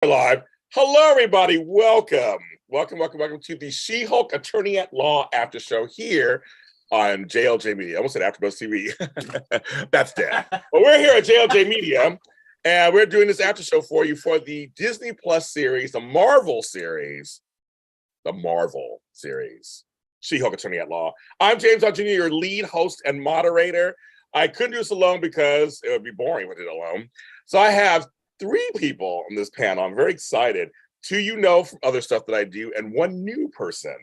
Live. Hello, everybody. Welcome to the She-Hulk Attorney at Law After Show here on JLJ Media. I almost said AfterBuzz TV. That's dead. But we're here at JLJ Media, and we're doing this after show for you for the Disney Plus series, the Marvel series, She-Hulk Attorney at Law. I'm James L. Jr., your lead host and moderator. I couldn't do this alone because it would be boring with it alone. So I have three people on this panel. I'm very excited. Two you know from other stuff that I do, and one new person.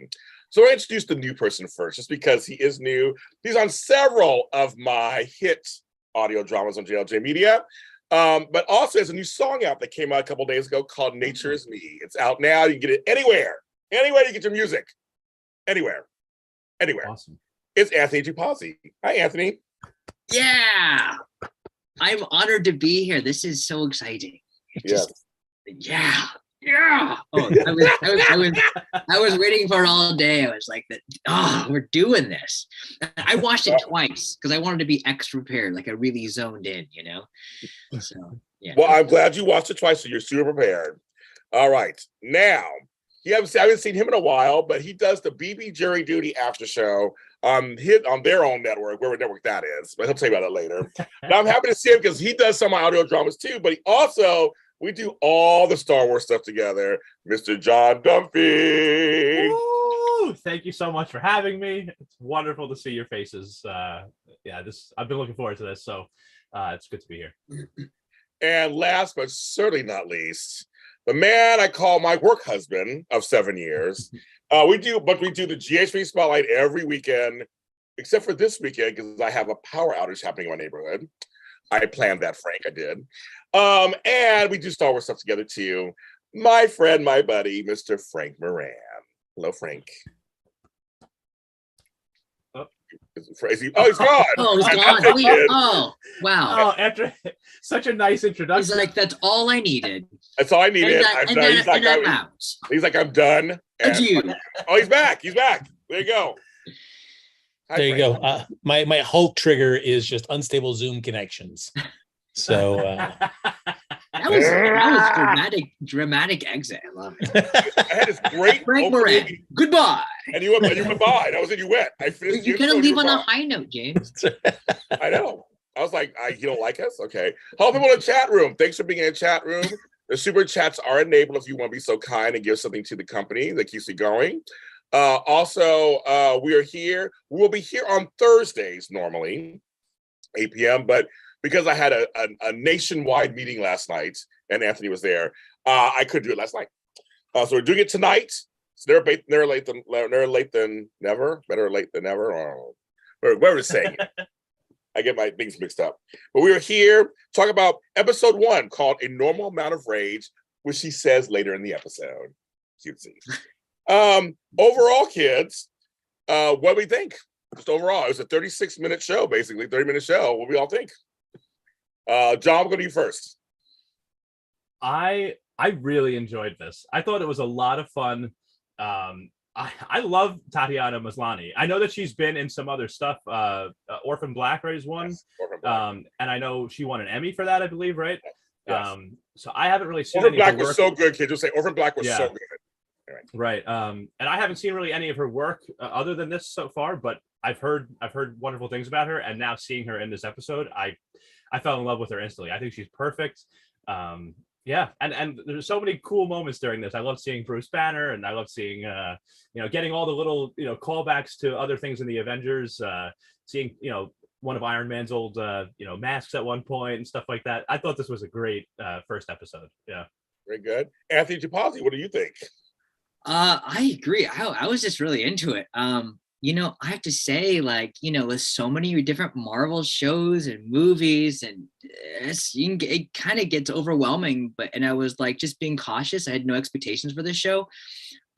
So I'll introduce the new person first, just because he is new. He's on several of my hit audio dramas on JLJ Media, but also has a new song out that came out a couple days ago called Nature Is Me. It's out now. You can get it anywhere you get your music. Anywhere. Awesome. It's Anthony Tupazzi. Hi, Anthony. Yeah. I'm honored to be here. This is so exciting. Yeah. Oh, I was waiting for it all day. I was like, we're doing this. I watched it twice because I wanted to be extra prepared. Like I really zoned in, you know? So, yeah. Well, I'm glad you watched it twice, so you're super prepared. All right. Now, I haven't seen him in a while, but he does the BB Jury Duty after show on their own network, whatever network that is. But he'll tell you about it later. But I'm happy to see him because he does some of my audio dramas too, but we do all the Star Wars stuff together. Mr. John Dunphy. Woo! Thank you so much for having me. It's wonderful to see your faces. I've been looking forward to this, so it's good to be here. And last but certainly not least, the man I call my work husband of 7 years. We do the GHB Spotlight every weekend, except for this weekend because I have a power outage happening in my neighborhood. I planned that, Frank. I did. And we do Star Wars stuff together too. My friend, my buddy, Mr. Frank Moran. Hello, Frank. He's gone. Oh, he's gone. Oh, wow. Oh, after such a nice introduction. He's like, that's all I needed. That's all I needed. I'm He's like, I'm done. Adieu. Oh, he's back. There you go. Hi, there you Frank. Go. My Hulk trigger is just unstable Zoom connections. So that was dramatic exit. I love it. I had this great Frank Moran. Goodbye. And you went by. That was it. You went. I finished. You gotta leave on a high note, James. I know. I was like, you don't like us? Okay. Hello, people in the chat room. Thanks for being in the chat room. The super chats are enabled if you want to be so kind and give something to the company that keeps it going. Also, we are here. We will be here on Thursdays normally, 8 p.m. But because I had a nationwide meeting last night and Anthony was there, I couldn't do it last night. So we're doing it tonight. So never late than never. Better late than never. Or whatever to say. I get my things mixed up. But we are here talk about episode 1 called A Normal Amount of Rage, which he says later in the episode. Cutesy. Overall, kids, what do we think? Just overall, it was a 36-minute show, basically, 30-minute show. What do we all think? John, we'll go to you first. I really enjoyed this. I thought it was a lot of fun. I love Tatiana Maslany. I know that she's been in some other stuff. Orphan Black is one. Yes, and I know she won an Emmy for that, I believe, right? Yes. So I haven't really seen Orphan Black was so good, kid. Just say Orphan Black was so good. Right. And I haven't seen really any of her work other than this so far, but I've heard wonderful things about her, and now seeing her in this episode, I fell in love with her instantly. I think she's perfect. Yeah, and there's so many cool moments during this. I love seeing Bruce Banner, and I love seeing getting all the little callbacks to other things in the Avengers. Seeing one of Iron Man's old masks at one point and stuff like that. I thought this was a great first episode. Yeah, very good. Anthony Tupazzi, what do you think? I agree. I was just really into it. I have to say, with so many different Marvel shows and movies, and it kind of gets overwhelming. And I was just being cautious. I had no expectations for this show.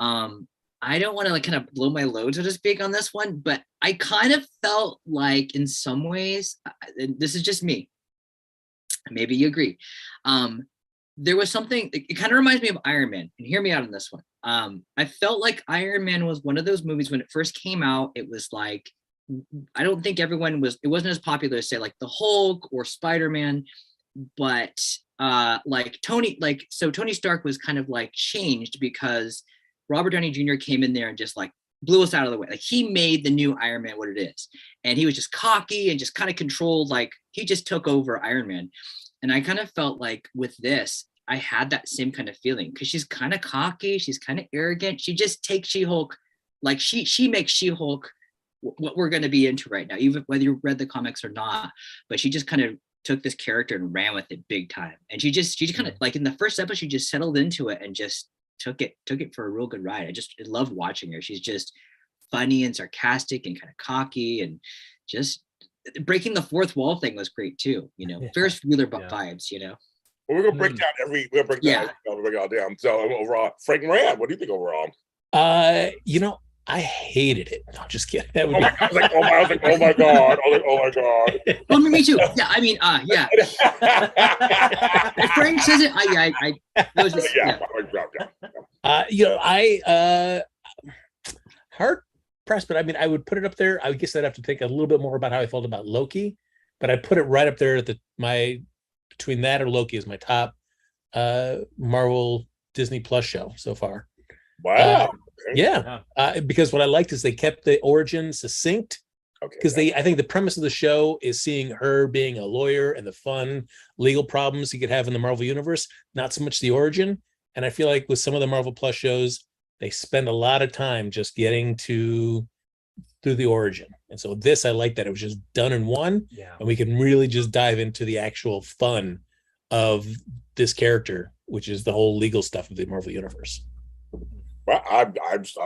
I don't want to kind of blow my load, so to speak, on this one, but I kind of felt like in some ways, this is just me. Maybe you agree. There was something, it kind of reminds me of Iron Man, and hear me out on this one. I felt like Iron Man was one of those movies when it first came out, it was like, I don't think it wasn't as popular as say like the Hulk or Spider-Man, but like Tony Stark was kind of like changed because Robert Downey Jr. came in there and just like blew us out of the way. Like he made the new Iron Man what it is. And he was just cocky and just kind of controlled, like he just took over Iron Man. And I kind of felt like with this, I had that same kind of feeling because she's kind of cocky, she's kind of arrogant. She just takes She-Hulk, like she makes She-Hulk what we're going to be into right now, even whether you read the comics or not. But she just kind of took this character and ran with it big time. And she just kind of like in the first episode, she just settled into it and just took it for a real good ride. I loved watching her. She's just funny and sarcastic and kind of cocky, and just breaking the fourth wall thing was great too. You know, Ferris Bueller vibes. You know. Well, we're gonna break down we're gonna break down. We're break it all down. So overall, Frank Moran, what do you think overall? You know, I hated it. No, just kidding. That would I was like, oh my god. I was like, oh my god. Well, me too. Yeah, I mean, yeah. If Frank says it, I was just, you know, I hard pressed, but I mean, I would put it up there. I guess I'd have to think a little bit more about how I felt about Loki, but I put it right up there at between that or Loki is my top Marvel Disney Plus show so far. Wow. Because what I liked is they kept the origin succinct. Because I think the premise of the show is seeing her being a lawyer and the fun legal problems you could have in the Marvel universe, not so much the origin. And I feel like with some of the Marvel Plus shows, they spend a lot of time just getting through the origin. And so this, I like that it was just done in one, and we can really just dive into the actual fun of this character, which is the whole legal stuff of the Marvel universe. Well, I'm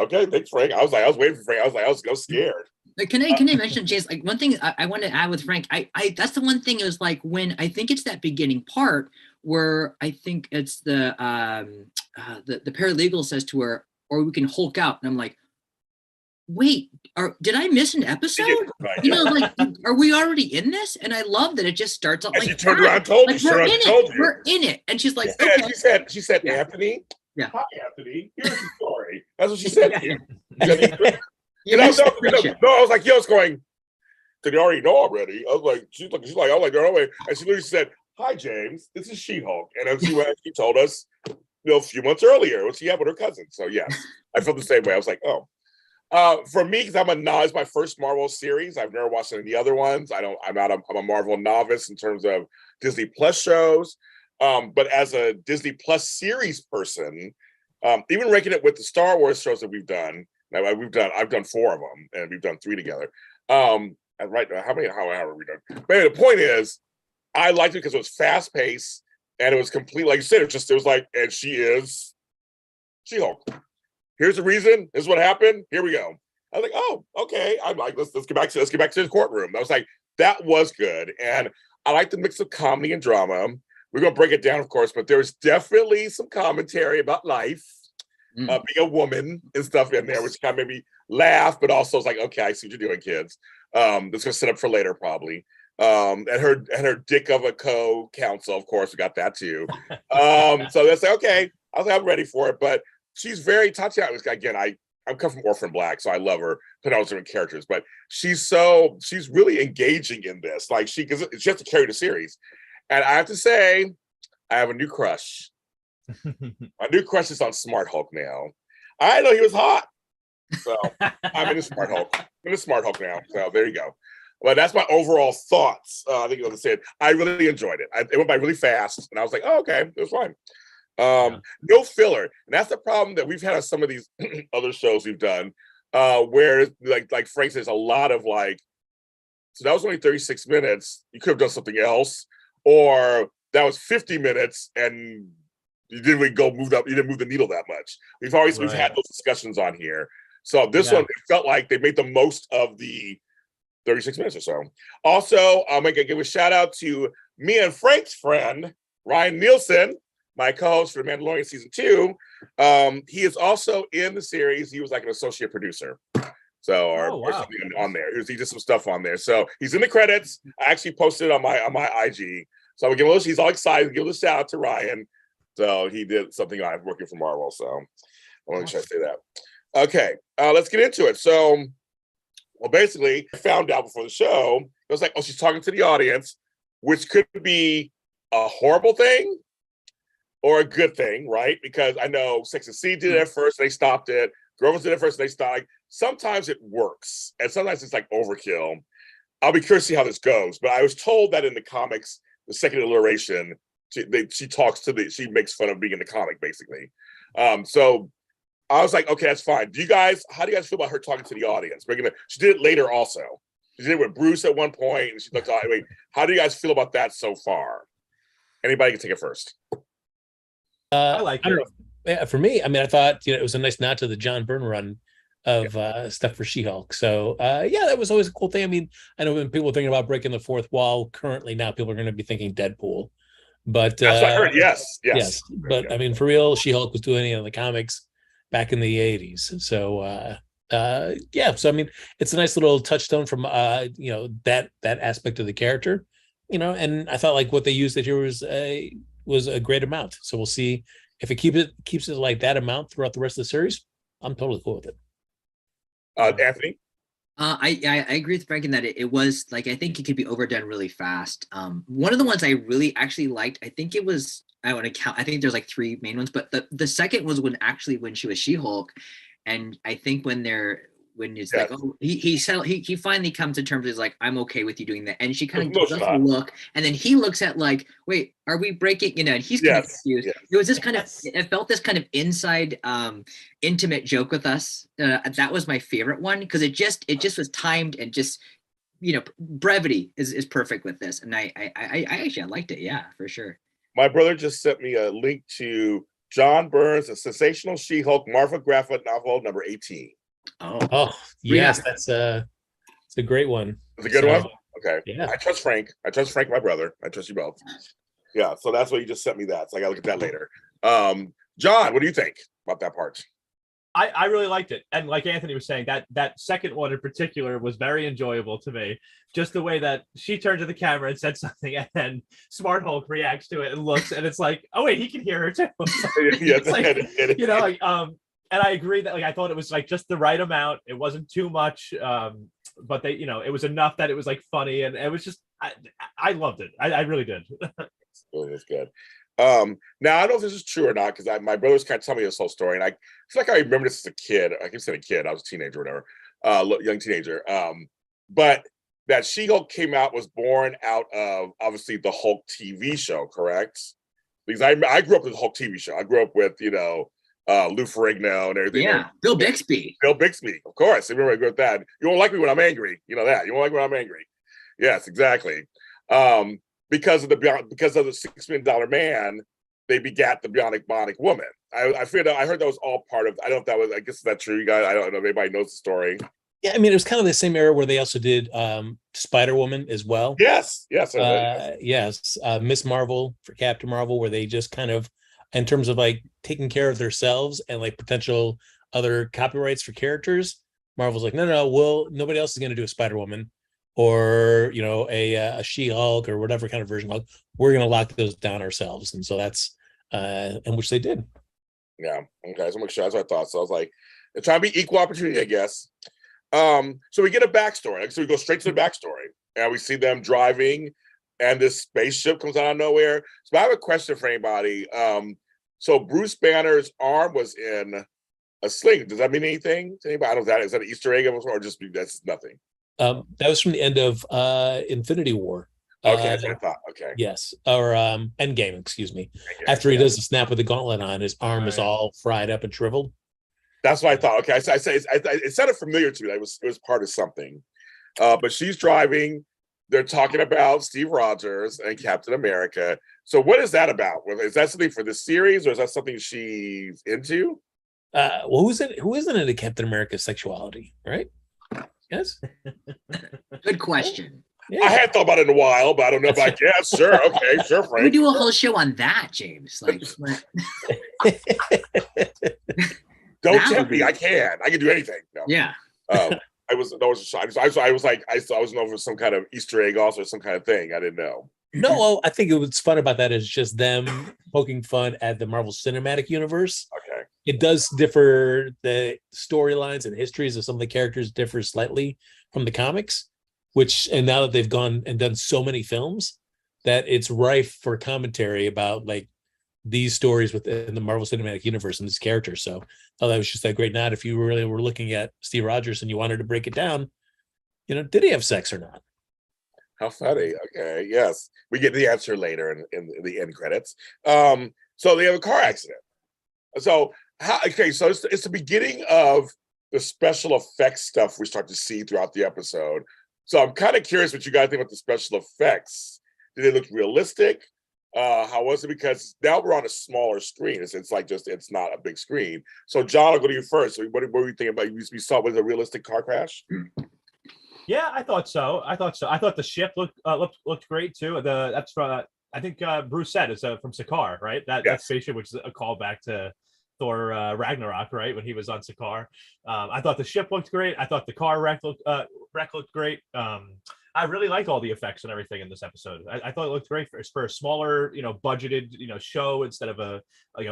okay. Thanks, Frank. I was waiting for Frank. I was scared. Can I mention, James, like one thing I want to add with Frank, I that's the one thing is like when I think it's that beginning part where I think it's the paralegal says to her, or we can Hulk out. And I'm like, wait, did I miss an episode? You know, like, are we already in this? And I love that it just starts out like she turned around and told like, you. We're in it. And she's like, okay. She said, Anthony. Yeah. Hi, Anthony. Here's the story. That's what she said to you. No, I was like, yo, it's going. Did they already know already? I was like, she's like, I was like, no way. And she literally said, hi, James. This is She-Hulk. And then she told us, a few months earlier what she had with her cousin. So yes, I felt the same way. I was like, oh. For me, because it's my first Marvel series. I've never watched any of the other ones. I'm a Marvel novice in terms of Disney Plus shows. But as a Disney Plus series person, even ranking it with the Star Wars shows that we've done, I've done 4 of them, and we've done 3 together. And right now, how have we done? But anyway, the point is, I liked it because it was fast paced and it was complete. Like you said, it was like, and she is She-Hulk. Here's the reason. This is what happened. Here we go. I was like, oh, okay. I'm like, let's get back to the courtroom. I was like, that was good, and I like the mix of comedy and drama. We're gonna break it down, of course, but there's definitely some commentary about life, being a woman and stuff in there, which kind of made me laugh, but also it's like, okay, I see what you're doing, kids. That's gonna set up for later, probably. And her dick of a co-counsel, of course, we got that too. So that's like, okay, I was like, I'm ready for it, but she's very touchy. Again, I'm come from Orphan Black, so I love her, put out different characters, but she's really engaging in this. Like she has to carry the series. And I have to say, I have a new crush. My new crush is on Smart Hulk now. I know he was hot. So I'm in the Smart Hulk. I'm in the Smart Hulk now. So there you go. But that's my overall thoughts. I think, like I said, I really enjoyed it. It went by really fast. And I was like, oh, okay, it was fine. No filler. And that's the problem that we've had on some of these other shows we've done, where like Frank says, a lot of like, so that was only 36 minutes. You could have done something else. Or that was 50 minutes and you didn't really you didn't move the needle that much. We've had those discussions on here. So this one, it felt like they made the most of the 36 minutes or so. Also, I'm going to give a shout out to me and Frank's friend, Ryan Nielsen, my co-host for The Mandalorian Season 2. He is also in the series. He was like an associate producer. So, or something on there. He did some stuff on there. So he's in the credits. I actually posted it on my IG. So I'm gonna he's all excited. Give a shout out to Ryan. So he did something on working for Marvel. So I want to make sure I say that. Okay, let's get into it. So, well, basically, I found out before the show. It was like, oh, she's talking to the audience, which could be a horrible thing or a good thing, right? Because I know Sex and City did it at first, they stopped it. Girlfriends did it first, they stopped. Like, sometimes it works, and sometimes it's like overkill. I'll be curious to see how this goes. But I was told that in the comics, the second iteration, she makes fun of being in the comic, basically. So I was like, okay, that's fine. How do you guys feel about her talking to the audience? She did it later also. She did it with Bruce at one point, and she looked, wait, how do you guys feel about that so far? Anybody can take it first. I like it. Yeah, for me, I mean, I thought it was a nice nod to the John Byrne run of stuff for She-Hulk. So yeah, that was always a cool thing. I mean, I know when people are thinking about breaking the fourth wall currently now, people are going to be thinking Deadpool. But that's what I heard. Yes. But I mean, for real, She-Hulk was doing it in the comics back in the 80s. So yeah, so I mean, it's a nice little touchstone from that aspect of the character, and I thought like what they used that here was a great amount. So we'll see if it keeps it like that amount throughout the rest of the series. I'm totally cool with it. Anthony? I agree with Frank in that it was like, I think it could be overdone really fast. One of the ones I really actually liked, I think it was, I want to count, I think there's like three main ones, but the second was when she was She-Hulk. And I think when it's like, oh, he finally comes to terms with like, I'm okay with you doing that. And she kind of gives us a look, and then he looks at like, wait, are we breaking? And he's kind of confused. Yes. It was this kind of, it felt this kind of inside, intimate joke with us. That was my favorite one because it just was timed and just, brevity is perfect with this. And I actually liked it. Yeah, for sure. My brother just sent me a link to John Byrne's A Sensational She-Hulk Marvel graphic novel number 18. Oh yes, that's a great one. It's a good one. Okay. Yeah. I trust Frank, my brother. I trust you both. Yeah, so that's what you just sent me that. So I gotta look at that later. John, what do you think about that part? I really liked it. And like Anthony was saying, that second one in particular was very enjoyable to me. Just the way that she turned to the camera and said something, and then Smart Hulk reacts to it and looks, and it's like, oh wait, he can hear her too. And I agree that like I thought it was like just the right amount. It wasn't too much, but they, it was enough that it was like funny, and it was just I loved it. I really did. It was good. Now I don't know if this is true or not because my brothers kind of tell me this whole story, and I feel like I remember this as a kid. I keep saying a kid. I was a teenager, or whatever, young teenager. But that She-Hulk came out was born out of obviously the Hulk TV show, correct? Because I grew up with the Hulk TV show. I grew up with Lou Ferrigno and everything. Yeah, Bill Bixby. Bill Bixby, of course. I remember I grew up with that. You won't like me when I'm angry. You know that. You won't like me when I'm angry. Yes, exactly. Because of the $6 Million Man, they begat the Bionic Woman. I heard that was all part of. I don't know if that was. I guess that's true, you guys. I don't know if anybody knows the story. Yeah, I mean, it was kind of the same era where they also did Spider-Woman as well. Yes. Miss Marvel for Captain Marvel, where they just kind of, in terms of like taking care of themselves and like potential other copyrights for characters, Marvel's like, no, nobody else is going to do a Spider-Woman or a She-Hulk or whatever kind of version of Hulk. We're going to lock those down ourselves, and so that's and which they did. Yeah. Okay. So that's what I thought. So I was like, they're trying to be equal opportunity, I guess. So we get a backstory. So we go straight to the backstory, and we see them driving, and this spaceship comes out of nowhere. So I have a question for anybody. So Bruce Banner's arm was in a sling. Does that mean anything to anybody? I don't know. Is that an Easter egg or just that's nothing? That was from the end of Infinity War. Okay, that's what I thought. Okay. Yes, or Endgame, excuse me. After he does the snap with the gauntlet on, his arm is all fried up and shriveled. That's what I thought. Okay, it sounded familiar to me. It was part of something. But she's driving. They're talking about Steve Rogers and Captain America. So what is that about? Is that something for this series, or is that something she's into? Well, who isn't into Captain America's sexuality, right? Yes. Good question. Yeah. I hadn't thought about it in a while, but I don't know if I guess. Sure, okay, sure, Frank. We do a whole show on that, James. Like, don't tempt me. I can do anything. No. Yeah. I was like, I was know if it was some kind of Easter egg also, or some kind of thing. I didn't know. No, well, I think what's fun about that is just them poking fun at the Marvel Cinematic Universe. Okay. It does differ. The storylines and histories of some of the characters differ slightly from the comics, and now that they've gone and done so many films, that it's rife for commentary about like these stories within the Marvel Cinematic Universe and these characters. So that was just a great nod. If you really were looking at Steve Rogers and you wanted to break it down, did he have sex or not? How funny. Okay, yes, we get the answer later in the end credits. So they have a car accident. So so it's the beginning of the special effects stuff we start to see throughout the episode. So I'm kind of curious what you guys think about the special effects. Did they look realistic? How was it? Because now we're on a smaller screen. It's not a big screen. So John, I'll go to you first. So what were you thinking about? You saw was a realistic car crash? Yeah, I thought so. I thought the ship looked great too. That's from I think Bruce said it's from Sakaar, right? That spaceship, which is a callback to Thor Ragnarok, right? When he was on Sakaar. I thought the ship looked great. I thought the car wreck looked great. I really liked all the effects and everything in this episode. I thought it looked great for a smaller, budgeted, show instead of a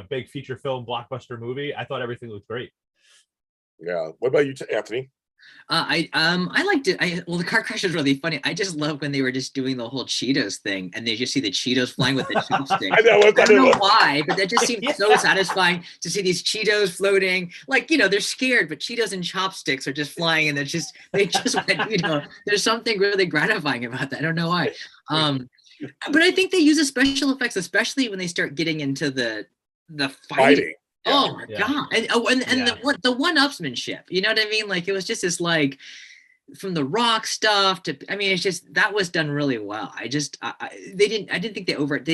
big feature film blockbuster movie. I thought everything looked great. Yeah. What about you, Anthony? I liked it. The car crash was really funny. I just love when they were just doing the whole Cheetos thing, and they just see the Cheetos flying with the chopsticks. I don't know why, but that just seemed so satisfying to see these Cheetos floating. Like, they're scared, but Cheetos and chopsticks are just flying, and they just went, there's something really gratifying about that. I don't know why. But I think they use the special effects, especially when they start getting into the fighting. Yeah. Oh my god! And the one-upsmanship, you know what I mean? Like it was just this like from the rock stuff to it's just that was done really well. I didn't think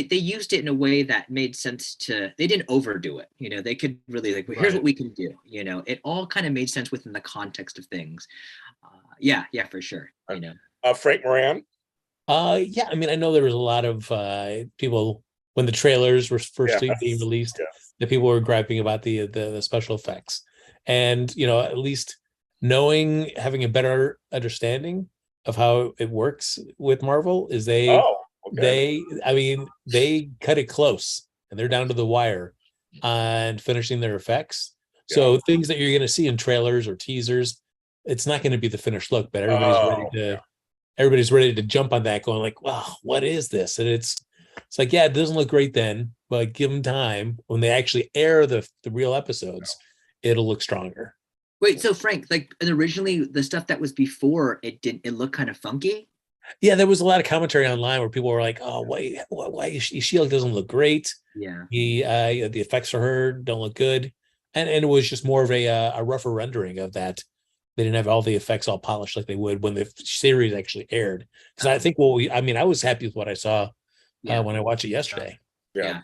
they used it in a way that made sense they didn't overdo it. They could really here's what we can do. It all kind of made sense within the context of things. Yeah, for sure. Frank Moran. Yeah, I know there was a lot of people when the trailers were first being released. Yeah. That people were griping about the special effects, and at least having a better understanding of how it works with Marvel is they cut it close and they're down to the wire on finishing their effects. Yeah. So things that you're going to see in trailers or teasers, it's not going to be the finished look, but everybody's ready to jump on that, going like, "Wow, what is this?" And it's like, yeah, it doesn't look great then, but give them time. When they actually air the real episodes, it'll look stronger. Wait, so Frank, originally the stuff that was before it looked kind of funky? Yeah, there was a lot of commentary online where people were like, "Oh, why She-Hulk doesn't look great? Yeah, the effects for her don't look good," and it was just more of a rougher rendering of that. They didn't have all the effects all polished like they would when the series actually aired. Because I think I was happy with what I saw. When I watched it yesterday. Yeah.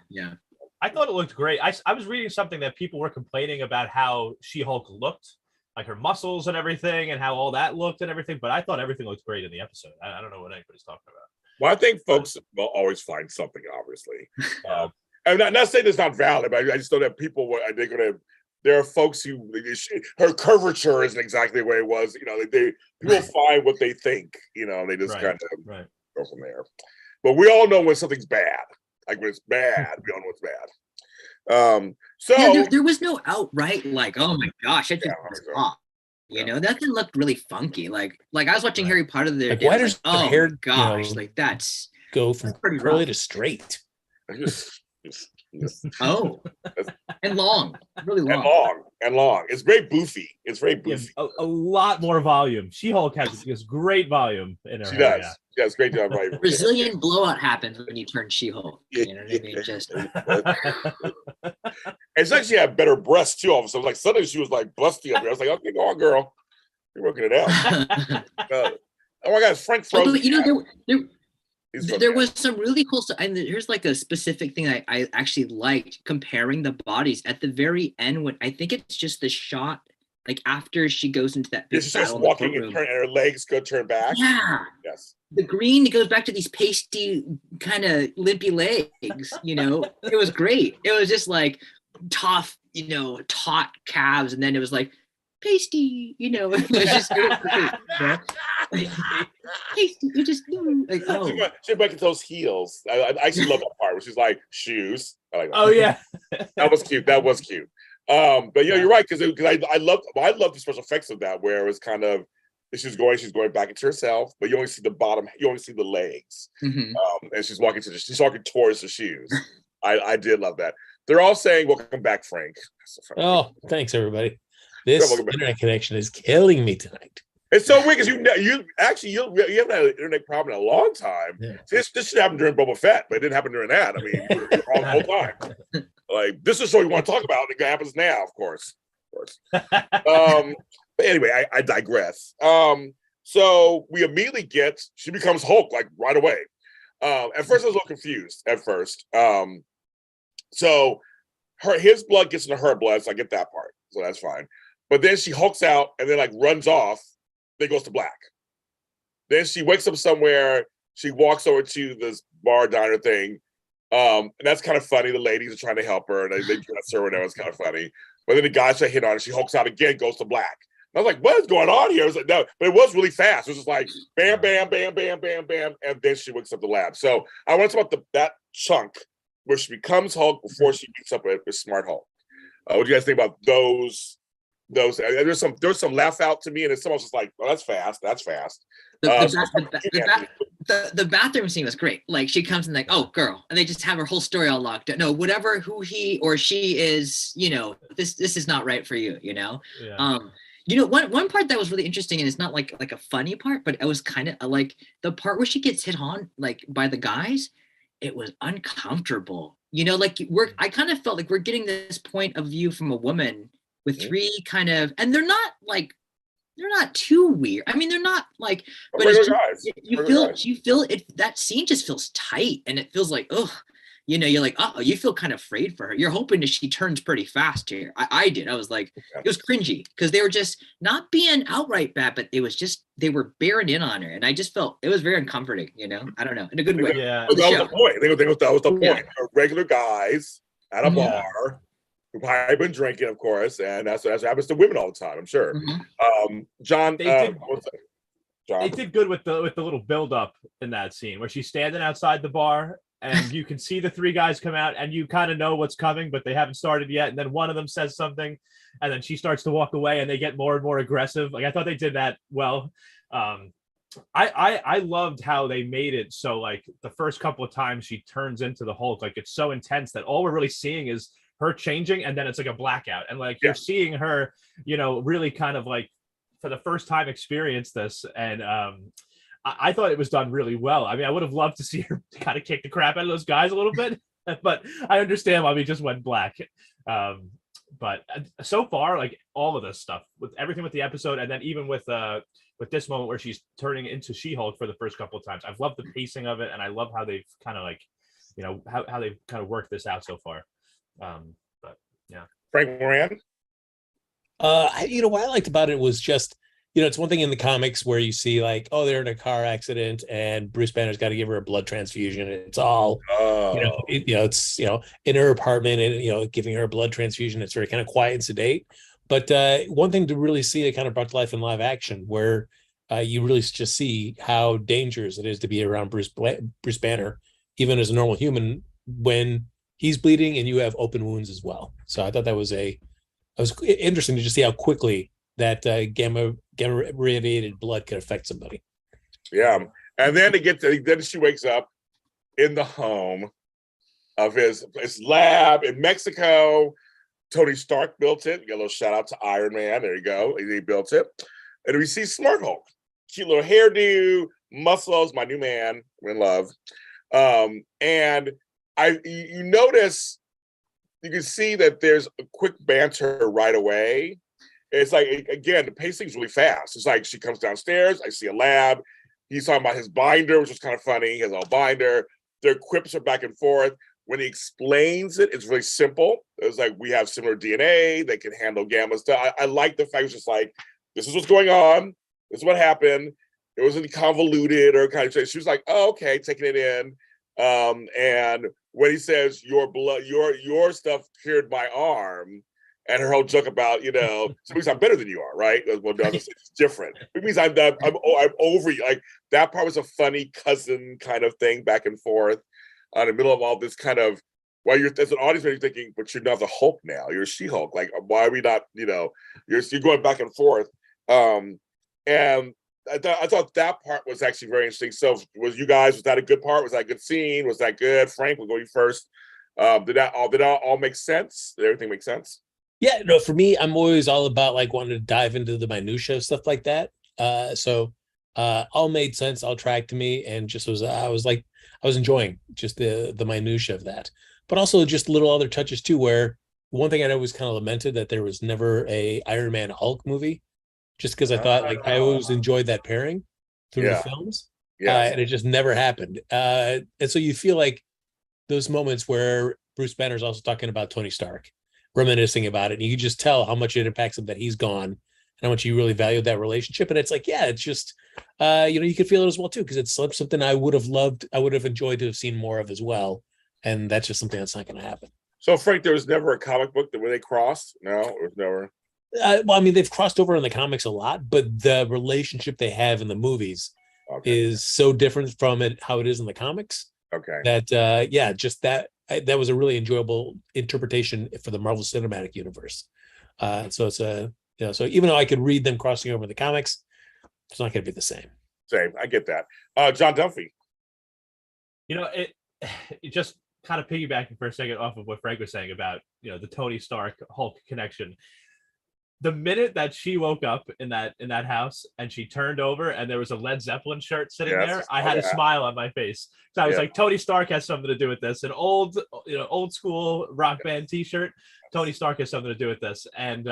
I thought it looked great. I was reading something that people were complaining about how She-Hulk looked, like her muscles and everything, and how all that looked and everything. But I thought everything looked great in the episode. I don't know what anybody's talking about. Well, I think folks will always find something, obviously. I'm not saying it's not valid, but I just know that people there are folks who her curvature isn't exactly the way it was. People find what they think. They just kind of go from there. But we all know when something's bad. Like when it's bad, we all know it's bad. So there was no outright like, oh my gosh, it just was off. That thing looked really funky. Like I was watching Harry Potter there. Why does the hair gosh, that's go from curly to straight? And long, really long. And long. It's very boofy. A lot more volume. She-Hulk has this great volume in her. She hair, does. Yeah, it's great job. Right. Brazilian blowout happens when you turn She-Hulk. You know what I mean? Just. And she actually had better breasts too. All of a sudden, like suddenly she was like busty up there. I was like, okay, go on, girl. You're working it out. Oh my God, Frank Frozen. There was some really cool stuff. And here's like a specific thing I actually liked comparing the bodies at the very end when I think it's just the shot like after she goes into that big battle. She's just walking and her legs go turn back. Yeah. Yes. The green goes back to these pasty kind of limpy legs, It was great. It was just like tough, taut calves, and then it was like pasty, It was just great. Pasty, you just like she back at those heels. I actually love that part where she's like shoes. I like that. Oh yeah. That was cute. But you're right, because I love the special effects of that, where it was kind of she's going back into herself, but you only see the bottom, you only see the legs. And she's walking towards the shoes. I did love that. They're all saying, "Welcome back, Frank." Oh, thanks everybody. This internet connection is killing me tonight. It's so weird because you haven't had an internet problem in a long time. Yeah. This should happen during Boba Fett, but it didn't happen during that. I mean, you're on the whole time. Like, this is a show you want to talk about. It happens now, of course. But anyway, I digress. So we immediately she becomes Hulk like right away. At first I was a little confused at first. So his blood gets into her blood, so I get that part. So that's fine. But then she hulks out and then like runs off. Then goes to black. Then she wakes up somewhere. She walks over to this bar diner thing. And that's kind of funny. The ladies are trying to help her and they dress her and it's kind of funny. But then the guys try to hit on her. She hulks out again, goes to black. And I was like, what is going on here? I was like, no, but it was really fast. It was just like bam, bam, bam, bam, bam, bam. And then she wakes up the lab. So I want to talk about that chunk where she becomes Hulk before she wakes up with Smart Hulk. What do you guys think about those? There's some laugh out to me, and it's almost just like, oh, that's fast. The bathroom scene was great. Like, she comes in like, oh, girl, and they just have her whole story all locked up. No, whatever who he or she is, this is not right for you. Yeah. One part that was really interesting, and it's not like a funny part, but it was kind of like the part where she gets hit on like by the guys. It was uncomfortable. I kind of felt like we're getting this point of view from a woman with three kind of, and they're not too weird. I mean, they're not like, but it's just, you feel it. That scene just feels tight, and it feels like, ugh, you're like, you feel kind of afraid for her. You're hoping that she turns pretty fast here. I did. I was like, it was cringy because they were just not being outright bad, but it was just they were bearing in on her, and I just felt it was very uncomforting. I don't know, in a good way. Yeah, that was the point. I think that was the point. Yeah. Regular guys at a bar. Who've probably been drinking, of course, and that's what happens to women all the time, I'm sure. John, they did good with the little build up in that scene where she's standing outside the bar and you can see the three guys come out and you kind of know what's coming, but they haven't started yet. And then one of them says something, and then she starts to walk away, and they get more and more aggressive. Like, I thought they did that well. I loved how they made it so like the first couple of times she turns into the Hulk, like it's so intense that all we're really seeing is her changing, and then it's like a blackout, and like you're seeing her really kind of like for the first time experience this, and I thought it was done really well. I mean, I would have loved to see her kind of kick the crap out of those guys a little bit, but I understand why we just went black. But so far, like all of this stuff with everything with the episode, and then even with this moment where she's turning into She-Hulk for the first couple of times, I've loved the pacing of it, and I love how they've kind of like how they've kind of worked this out so far. But yeah, Frank Moran. What I liked about it was just, it's one thing in the comics where you see like, oh, they're in a car accident and Bruce Banner's got to give her a blood transfusion. It's all, it's in her apartment and giving her a blood transfusion. It's very kind of quiet and sedate. But one thing to really see it kind of brought to life in live action, where you really just see how dangerous it is to be around Bruce Banner, even as a normal human, when he's bleeding and you have open wounds as well. So I thought that was interesting to just see how quickly that gamma radiated blood could affect somebody. Yeah, and then then she wakes up in the home of his lab in Mexico. Tony Stark built it. Get a little shout out to Iron Man. There you go. He built it, and we see Smart Hulk, cute little hairdo, muscles. My new man. I'm in love, and you notice, you can see that there's a quick banter right away. It's like, again, the pacing's really fast. It's like she comes downstairs, I see a lab. He's talking about his binder, which is kind of funny. He has a binder. Their quips are back and forth. When he explains it, it's really simple. It's like, we have similar DNA. They can handle gamma stuff. I like the fact it's just like, this is what's going on. This is what happened. It wasn't convoluted or kind of. She was like, oh, okay, taking it in. And when he says your blood, your stuff cured my arm, and her whole joke about, it means I'm better than you are, right? Well, no, it's different. It means I'm over you. Like, that part was a funny cousin kind of thing, back and forth, in the middle of all this kind of. Well, you're as an audience, you're thinking, but you're not the Hulk now. You're She-Hulk. Like, why are we not? You're going back and forth. And I thought that part was actually very interesting. So was that a good part? Was that a good scene? Was that good? Frank, we'll go you first. Did that all make sense? Did everything make sense? Yeah, no, for me, I'm always all about like wanting to dive into the minutia of stuff like that. So all made sense, all tracked to me, and just I was enjoying just the minutia of that. But also just little other touches too, where one thing I always kind of lamented that there was never a Iron Man Hulk movie, just because I thought like I always enjoyed that pairing through the films. And it just never happened. And so you feel like those moments where Bruce Banner's also talking about Tony Stark, reminiscing about it, and you can just tell how much it impacts him that he's gone and how much you really valued that relationship. And it's like, yeah, it's just you could feel it as well too, because it's something I would have enjoyed to have seen more of as well. And that's just something that's not going to happen. So Frank, there was never a comic book where they crossed? No, it was never. Well, I mean, they've crossed over in the comics a lot, but the relationship they have in the movies is so different from how it is in the comics. Okay. That just that was a really enjoyable interpretation for the Marvel Cinematic Universe. So it's so even though I could read them crossing over in the comics, it's not going to be the same. Same, I get that. John Dunphy. It just kind of piggybacking for a second off of what Frank was saying about the Tony Stark Hulk connection. The minute that she woke up in that house and she turned over and there was a Led Zeppelin shirt sitting there, I had a smile on my face. So I was like, Tony Stark has something to do with this. An old school rock band T-shirt. Tony Stark has something to do with this. And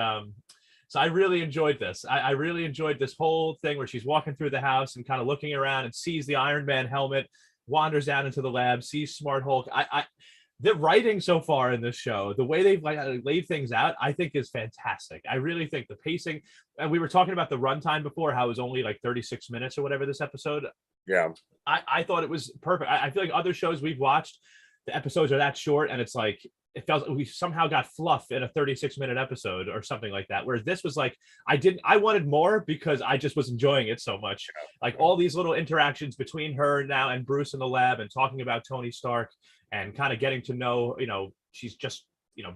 so I really enjoyed this. I really enjoyed this whole thing where she's walking through the house and kind of looking around and sees the Iron Man helmet, wanders down into the lab, sees Smart Hulk. The writing so far in this show, the way they've laid things out, I think is fantastic. I really think the pacing, and we were talking about the runtime before, how it was only like 36 minutes or whatever this episode. Yeah. I thought it was perfect. I feel like other shows we've watched, the episodes are that short and it's like, it felt we somehow got fluff in a 36-minute episode or something like that. Whereas this was like, I wanted more because I just was enjoying it so much. Like all these little interactions between her now and Bruce in the lab and talking about Tony Stark and kind of getting to know, she's just,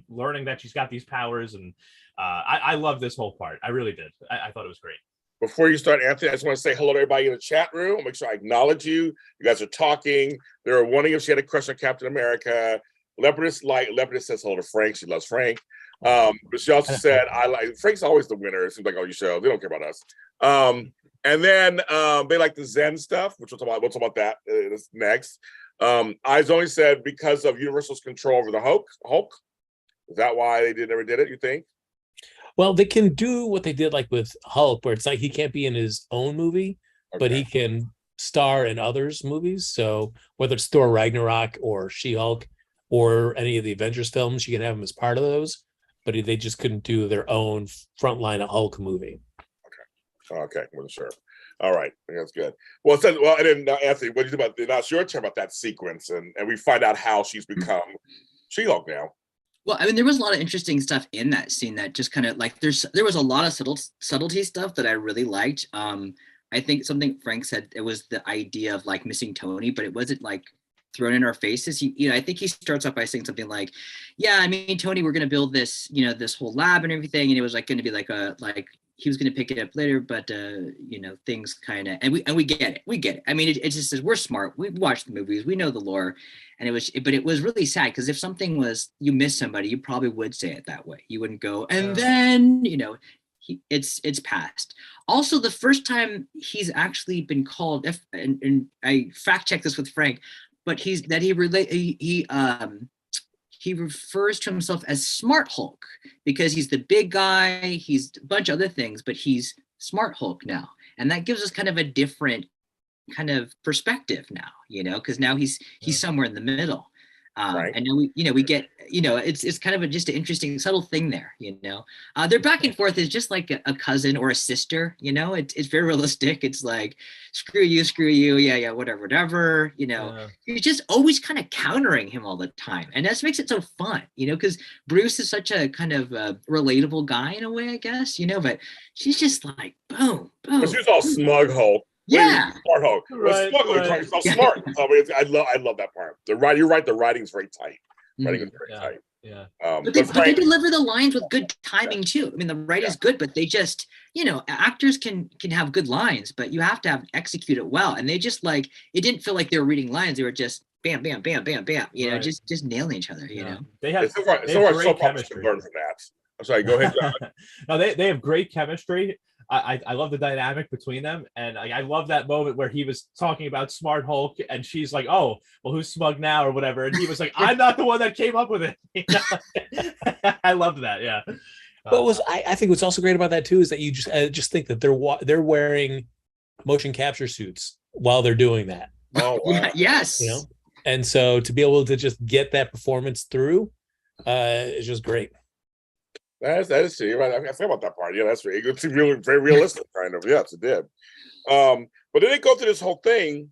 learning that she's got these powers. And I love this whole part. I really did. I thought it was great. Before you start, Anthony, I just want to say hello to everybody in the chat room. I'll make sure I acknowledge you. You guys are talking. They were wondering if she had a crush on Captain America. Leopardess says hello to Frank. She loves Frank. But she also said, Frank's always the winner. It seems like on your show. They don't care about us. And then they like the Zen stuff, which we'll talk about that next. Eyes only said because of Universal's control over the Hulk. Is that why they never did it, you think? Well, they can do what they did like with Hulk, where it's like he can't be in his own movie, but he can star in others' movies. So whether it's Thor Ragnarok or She-Hulk or any of the Avengers films, you can have him as part of those, but they just couldn't do their own frontline Hulk movie. Okay, wasn't sure. All right, that's good. Well, and then Anthony, what do you think about? Now it's your turn about that sequence, and we find out how she's become She-Hulk now. Well, I mean, there was a lot of interesting stuff in that scene that just kind of like there was a lot of subtlety stuff that I really liked. I think something Frank said, it was the idea of like missing Tony, but it wasn't like thrown in our faces. I think he starts off by saying something like, yeah, I mean, Tony, we're going to build this, this whole lab and everything. And it was like going to be like he was going to pick it up later, but things kind of, and we get it. I mean, it just says we're smart. We've watched the movies. We know the lore. And it was really sad because if something was, you miss somebody, you probably would say it that way. You wouldn't go, and then, it's past. Also, the first time he's actually been called, and I fact checked this with Frank, but he refers to himself as Smart Hulk because he's the big guy. He's a bunch of other things, but he's Smart Hulk now. And that gives us kind of a different kind of perspective now, because now he's somewhere in the middle. Right. And now we get, it's kind of just an interesting subtle thing there, their back and forth is just like a cousin or a sister, it's very realistic. It's like, screw you. Yeah. Whatever. You're just always kind of countering him all the time. And that makes it so fun, because Bruce is such a kind of relatable guy in a way, I guess, but she's just like, boom. But she's all smug Hulk. Yeah, Smart Hulk. Right. So smart. I love that part. You're right. The writing's very tight. Writing is very tight. Yeah. But they deliver the lines with good timing too. I mean, the writing's good, but they just, actors can have good lines, but you have to execute it well. And they just it didn't feel like they were reading lines. They were just bam, bam, bam, bam, bam. Just nailing each other. They have great chemistry. Learn from that. I'm sorry. Go ahead, John. No, they have great chemistry. I love the dynamic between them, and I love that moment where he was talking about Smart Hulk, and she's like, "Oh, well, who's smug now?" or whatever, and he was like, "I'm not the one that came up with it." I loved that. Yeah. But I think what's also great about that too is that you just think that they're wearing motion capture suits while they're doing that. Oh, wow. Yes. And so to be able to just get that performance through is just great. That is true. You're right. I forgot about that part. Yeah, that's really, it's really very realistic, kind of. Yes, it did. But then they go through this whole thing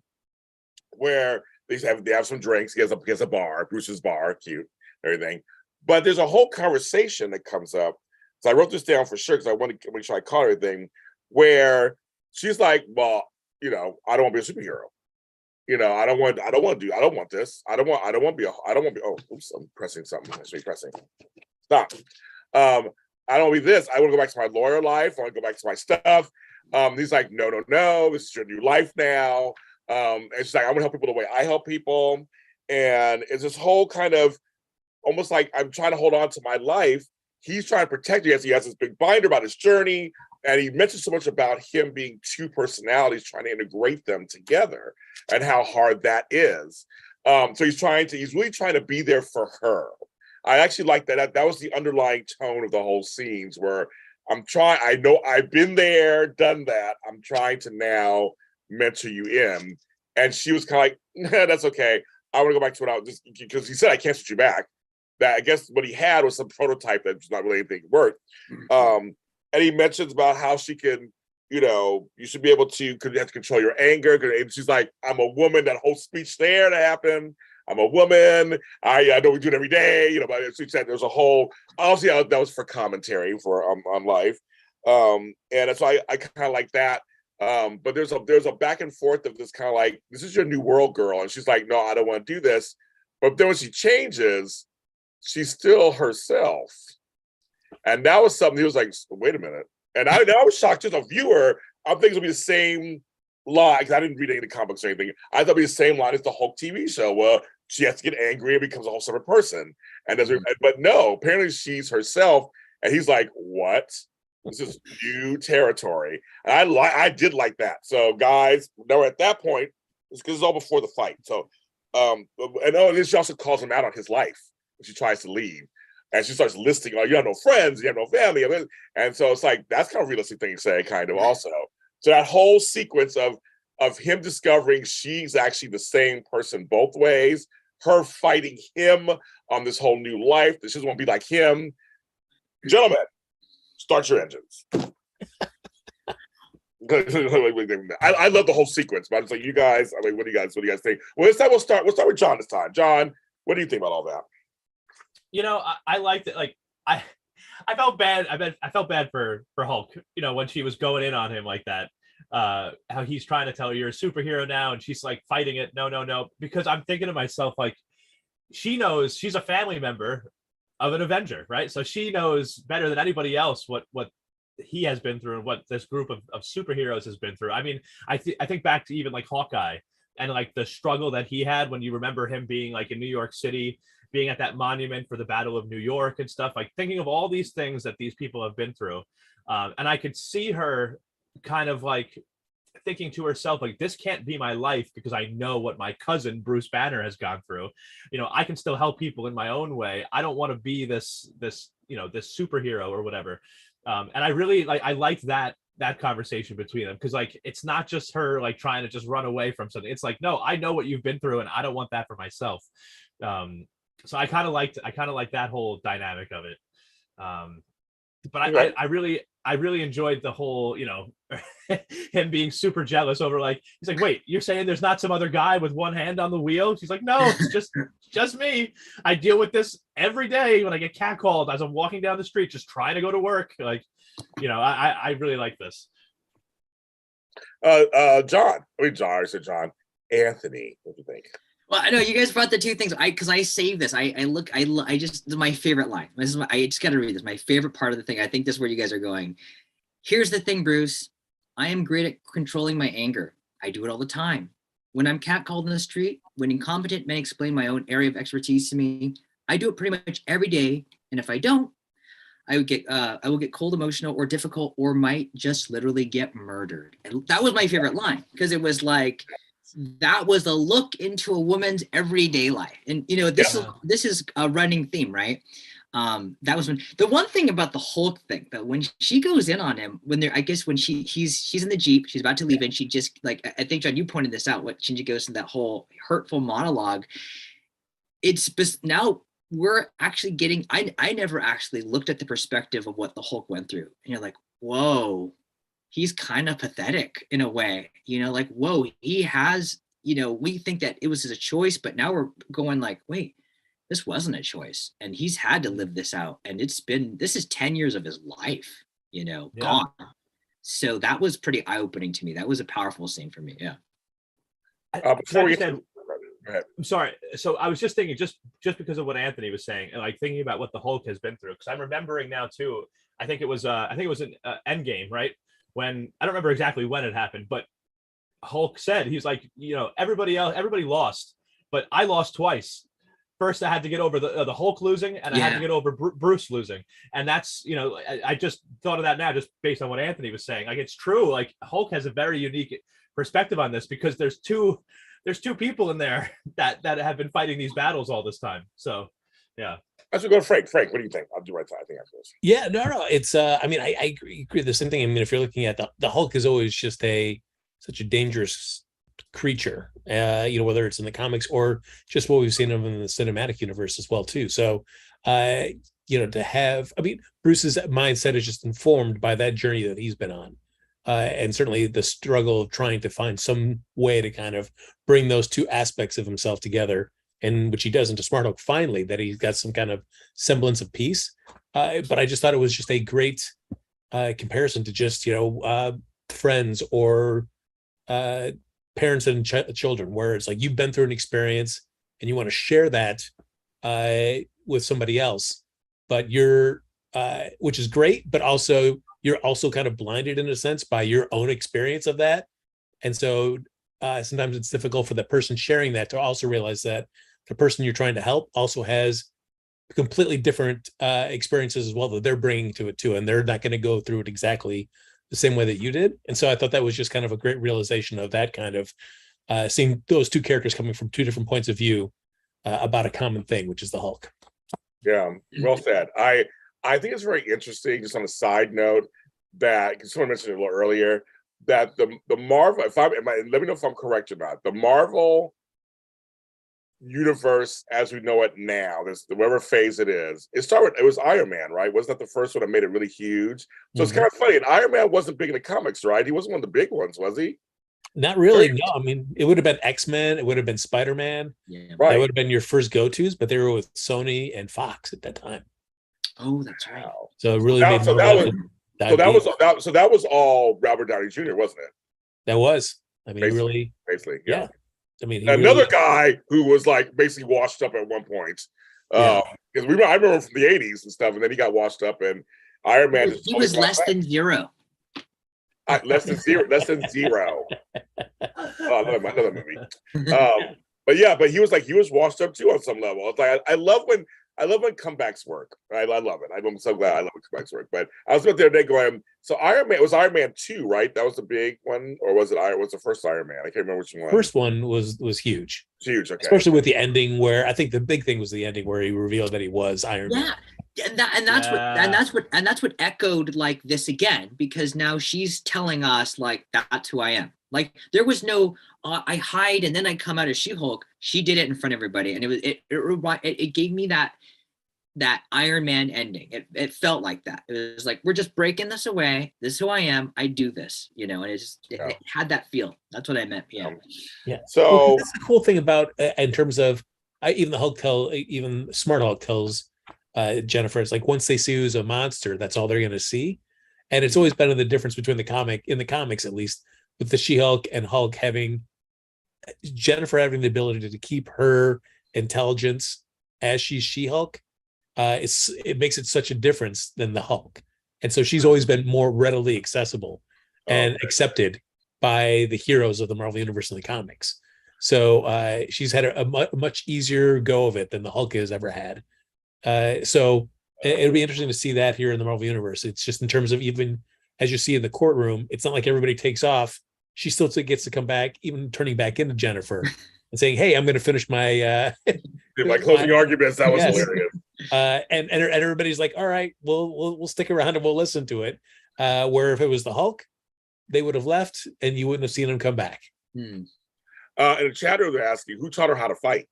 where they have some drinks. He has a bar, Bruce's bar, cute, everything. But there's a whole conversation that comes up. So I wrote this down for sure because I want to make sure I caught everything. Where she's like, "Well, I don't want to be a superhero. I don't want this. I don't want to be. Oh, oops, I'm pressing something. I should be pressing. Stop. I don't want to be this. I want to go back to my lawyer life. I want to go back to my stuff." He's like, no, this is your new life now. And she's like, I want to help people the way I help people. And it's this whole kind of almost like I'm trying to hold on to my life. He's trying to protect you. He has this big binder about his journey. And he mentions so much about him being two personalities, trying to integrate them together and how hard that is. So he's really trying to be there for her. I actually like that. That was the underlying tone of the whole scenes where I know I've been there, done that. I'm trying to now mentor you in. And she was kind of like, nah, that's okay. I want to go back to what I was just because he said, I can't switch you back. That I guess what he had was some prototype that was not really anything worked. And he mentions about how she can, you should be able to, because you have to control your anger. And she's like, I'm a woman, that whole speech there to happen. I'm a woman. I know we do it every day, but she said there's a whole, obviously that was for commentary for on life. And so I kind of like that. But there's a back and forth of this kind of like, this is your new world, girl. And she's like, no, I don't want to do this. But then when she changes, she's still herself. And that was something he was like, wait a minute. And I was shocked as a viewer. I'm thinking it'll be the same line, because I didn't read any of the comics or anything. I thought it'd be the same line as the Hulk TV show, where she has to get angry and becomes a whole separate person. But no, apparently she's herself. And he's like, what? This is new territory. And I did like that. So guys, no, at that point, it's because it's all before the fight. So, and then she also calls him out on his life when she tries to leave. And she starts listing, you have no friends, you have no family. And so it's like, that's kind of a realistic thing to say, kind of also. So that whole sequence of him discovering she's actually the same person both ways, her fighting him on this whole new life, that she doesn't want to be like him. Gentlemen, start your engines. I love the whole sequence, but it's like, you guys, what do you guys think? Well, this time we'll start with John this time. John, what do you think about all that? I liked it. Like I felt bad. I felt bad for Hulk, when she was going in on him like that. How he's trying to tell her you're a superhero now, and she's like fighting it. No. Because I'm thinking to myself, like, she knows she's a family member of an Avenger, right? So she knows better than anybody else what he has been through and what this group of superheroes has been through. I mean, I think back to even like Hawkeye and like the struggle that he had when you remember him being like in New York City, being at that monument for the Battle of New York and stuff, like thinking of all these things that these people have been through. And I could see her kind of like thinking to herself, like, this can't be my life because I know what my cousin Bruce Banner has gone through. I can still help people in my own way. I don't want to be this superhero or whatever. And I really I liked that conversation between them, because like it's not just her like trying to just run away from something. It's like, no, I know what you've been through and I don't want that for myself. So I kind of liked that whole dynamic of it. But I really enjoyed the whole, him being super jealous over, like, he's like, wait, you're saying there's not some other guy with one hand on the wheel? She's like, no, it's just me. I deal with this every day when I get catcalled as I'm walking down the street, just trying to go to work. Like, I really like this. John, I said John. Anthony, what do you think? Well, I know you guys brought the two things. Because I saved this. I just, this is my favorite line. I just got to read this. My favorite part of the thing. I think this is where you guys are going. Here's the thing, Bruce. I am great at controlling my anger. I do it all the time. When I'm catcalled in the street, when incompetent men explain my own area of expertise to me, I do it pretty much every day. And if I don't, I will get cold, emotional, or difficult, or might just literally get murdered. And that was my favorite line, because it was like, that was a look into a woman's everyday life. And this is a running theme, right? That was when the one thing about the Hulk thing, that when she goes in on him, when she's in the Jeep, she's about to leave, and she just, like, I think, John, you pointed this out, what Shinji goes in that whole hurtful monologue. It's just, now we're actually getting, I never actually looked at the perspective of what the Hulk went through. And you're like, whoa, he's kind of pathetic in a way, like, whoa, he has, we think that it was a choice, but now we're going like, wait, this wasn't a choice. And he's had to live this out. And this is 10 years of his life, gone. So that was pretty eye-opening to me. That was a powerful scene for me. Yeah. Before we I'm sorry. So I was just thinking, just because of what Anthony was saying, and like thinking about what the Hulk has been through, because I'm remembering now too. I think it was an Endgame, right? When I don't remember exactly when it happened, but Hulk said, he's like, everybody lost, but I lost twice. First, I had to get over the Hulk losing, and I had to get over Bruce losing, and that's, I just thought of that now, just based on what Anthony was saying. Like, it's true. Like, Hulk has a very unique perspective on this, because there's two people in there that have been fighting these battles all this time. So, yeah. Let's go to Frank. Frank, what do you think? I'll do right side. I think after this. Yeah, no. It's I mean, I agree with the same thing. I mean, if you're looking at the Hulk is always just such a dangerous creature, whether it's in the comics or just what we've seen of in the cinematic universe as well too. So to have, I mean, Bruce's mindset is just informed by that journey that he's been on. And certainly the struggle of trying to find some way to kind of bring those two aspects of himself together, and which he does into Smart Hulk finally, that he's got some kind of semblance of peace. But I just thought it was just a great comparison to just, friends or parents and children, where it's like you've been through an experience and you want to share that with somebody else, but which is great, but also you're also kind of blinded in a sense by your own experience of that. And so sometimes it's difficult for the person sharing that to also realize that the person you're trying to help also has completely different experiences as well that they're bringing to it too. And they're not going to go through it exactly the same way that you did. And so I thought that was just kind of a great realization of that kind of seeing those two characters coming from two different points of view about a common thing, which is the Hulk. Yeah, well said. I think it's very interesting, just on a side note, that someone mentioned it a little earlier, that the Marvel, let me know if I'm correct or not, the Marvel universe as we know it now, whatever phase it is, it was Iron Man, right? Wasn't that the first one that made it really huge? So it's kind of funny. And Iron Man wasn't big in the comics, right? He wasn't one of the big ones, was he? Not really. No, I mean, it would have been X-Men, it would have been Spider-Man. Yeah. Right. That would have been your first go-tos, but they were with Sony and Fox at that time. Oh, that's right. So it really that was all Robert Downey Jr., wasn't it? That was. I mean, basically, yeah. I mean, another guy who was like basically washed up at one point. Because I remember from the 80s and stuff, and then he got washed up, and Iron Man. He was less than zero. Less than zero. Oh, another movie. But he was washed up too on some level. It's like I love when comebacks work. Right? I love it. I'm so glad I love when comebacks work. But I was about the other day going, so Iron Man 2, right? That was the big one, or was the first Iron Man? I can't remember which one. First one was huge. Huge, okay. Especially with the ending, where I think the big thing was the ending where he revealed that he was Iron Man. And that's what echoed like this again, because now she's telling us like that's who I am. Like there was no I hide and then I come out as She-Hulk. She did it in front of everybody, and it gave me that Iron Man ending. It felt like that. It was like, we're just breaking this away. This is who I am. I do this, and it had that feel. That's what I meant. Yeah. So that's the cool thing about in terms of even Smart Hulk tells Jennifer, it's like once they see who's a monster, that's all they're going to see. And it's always been the difference between in the comics at least, with the She-Hulk and Hulk having Jennifer having the ability to keep her intelligence as she's She-Hulk, it makes it such a difference than the Hulk. And so she's always been more readily accessible and accepted by the heroes of the Marvel Universe in the comics. So she's had a much easier go of it than the Hulk has ever had. So it'll be interesting to see that here in the Marvel Universe. It's just in terms of, even as you see in the courtroom, it's not like everybody takes off. She still gets to come back, even turning back into Jennifer and saying, "Hey, I'm going to finish my my closing arguments." That was hilarious. And everybody's like, "All right, we'll stick around and we'll listen to it." Where if it was the Hulk, they would have left and you wouldn't have seen him come back. In the chat room, they're asking, who taught her how to fight?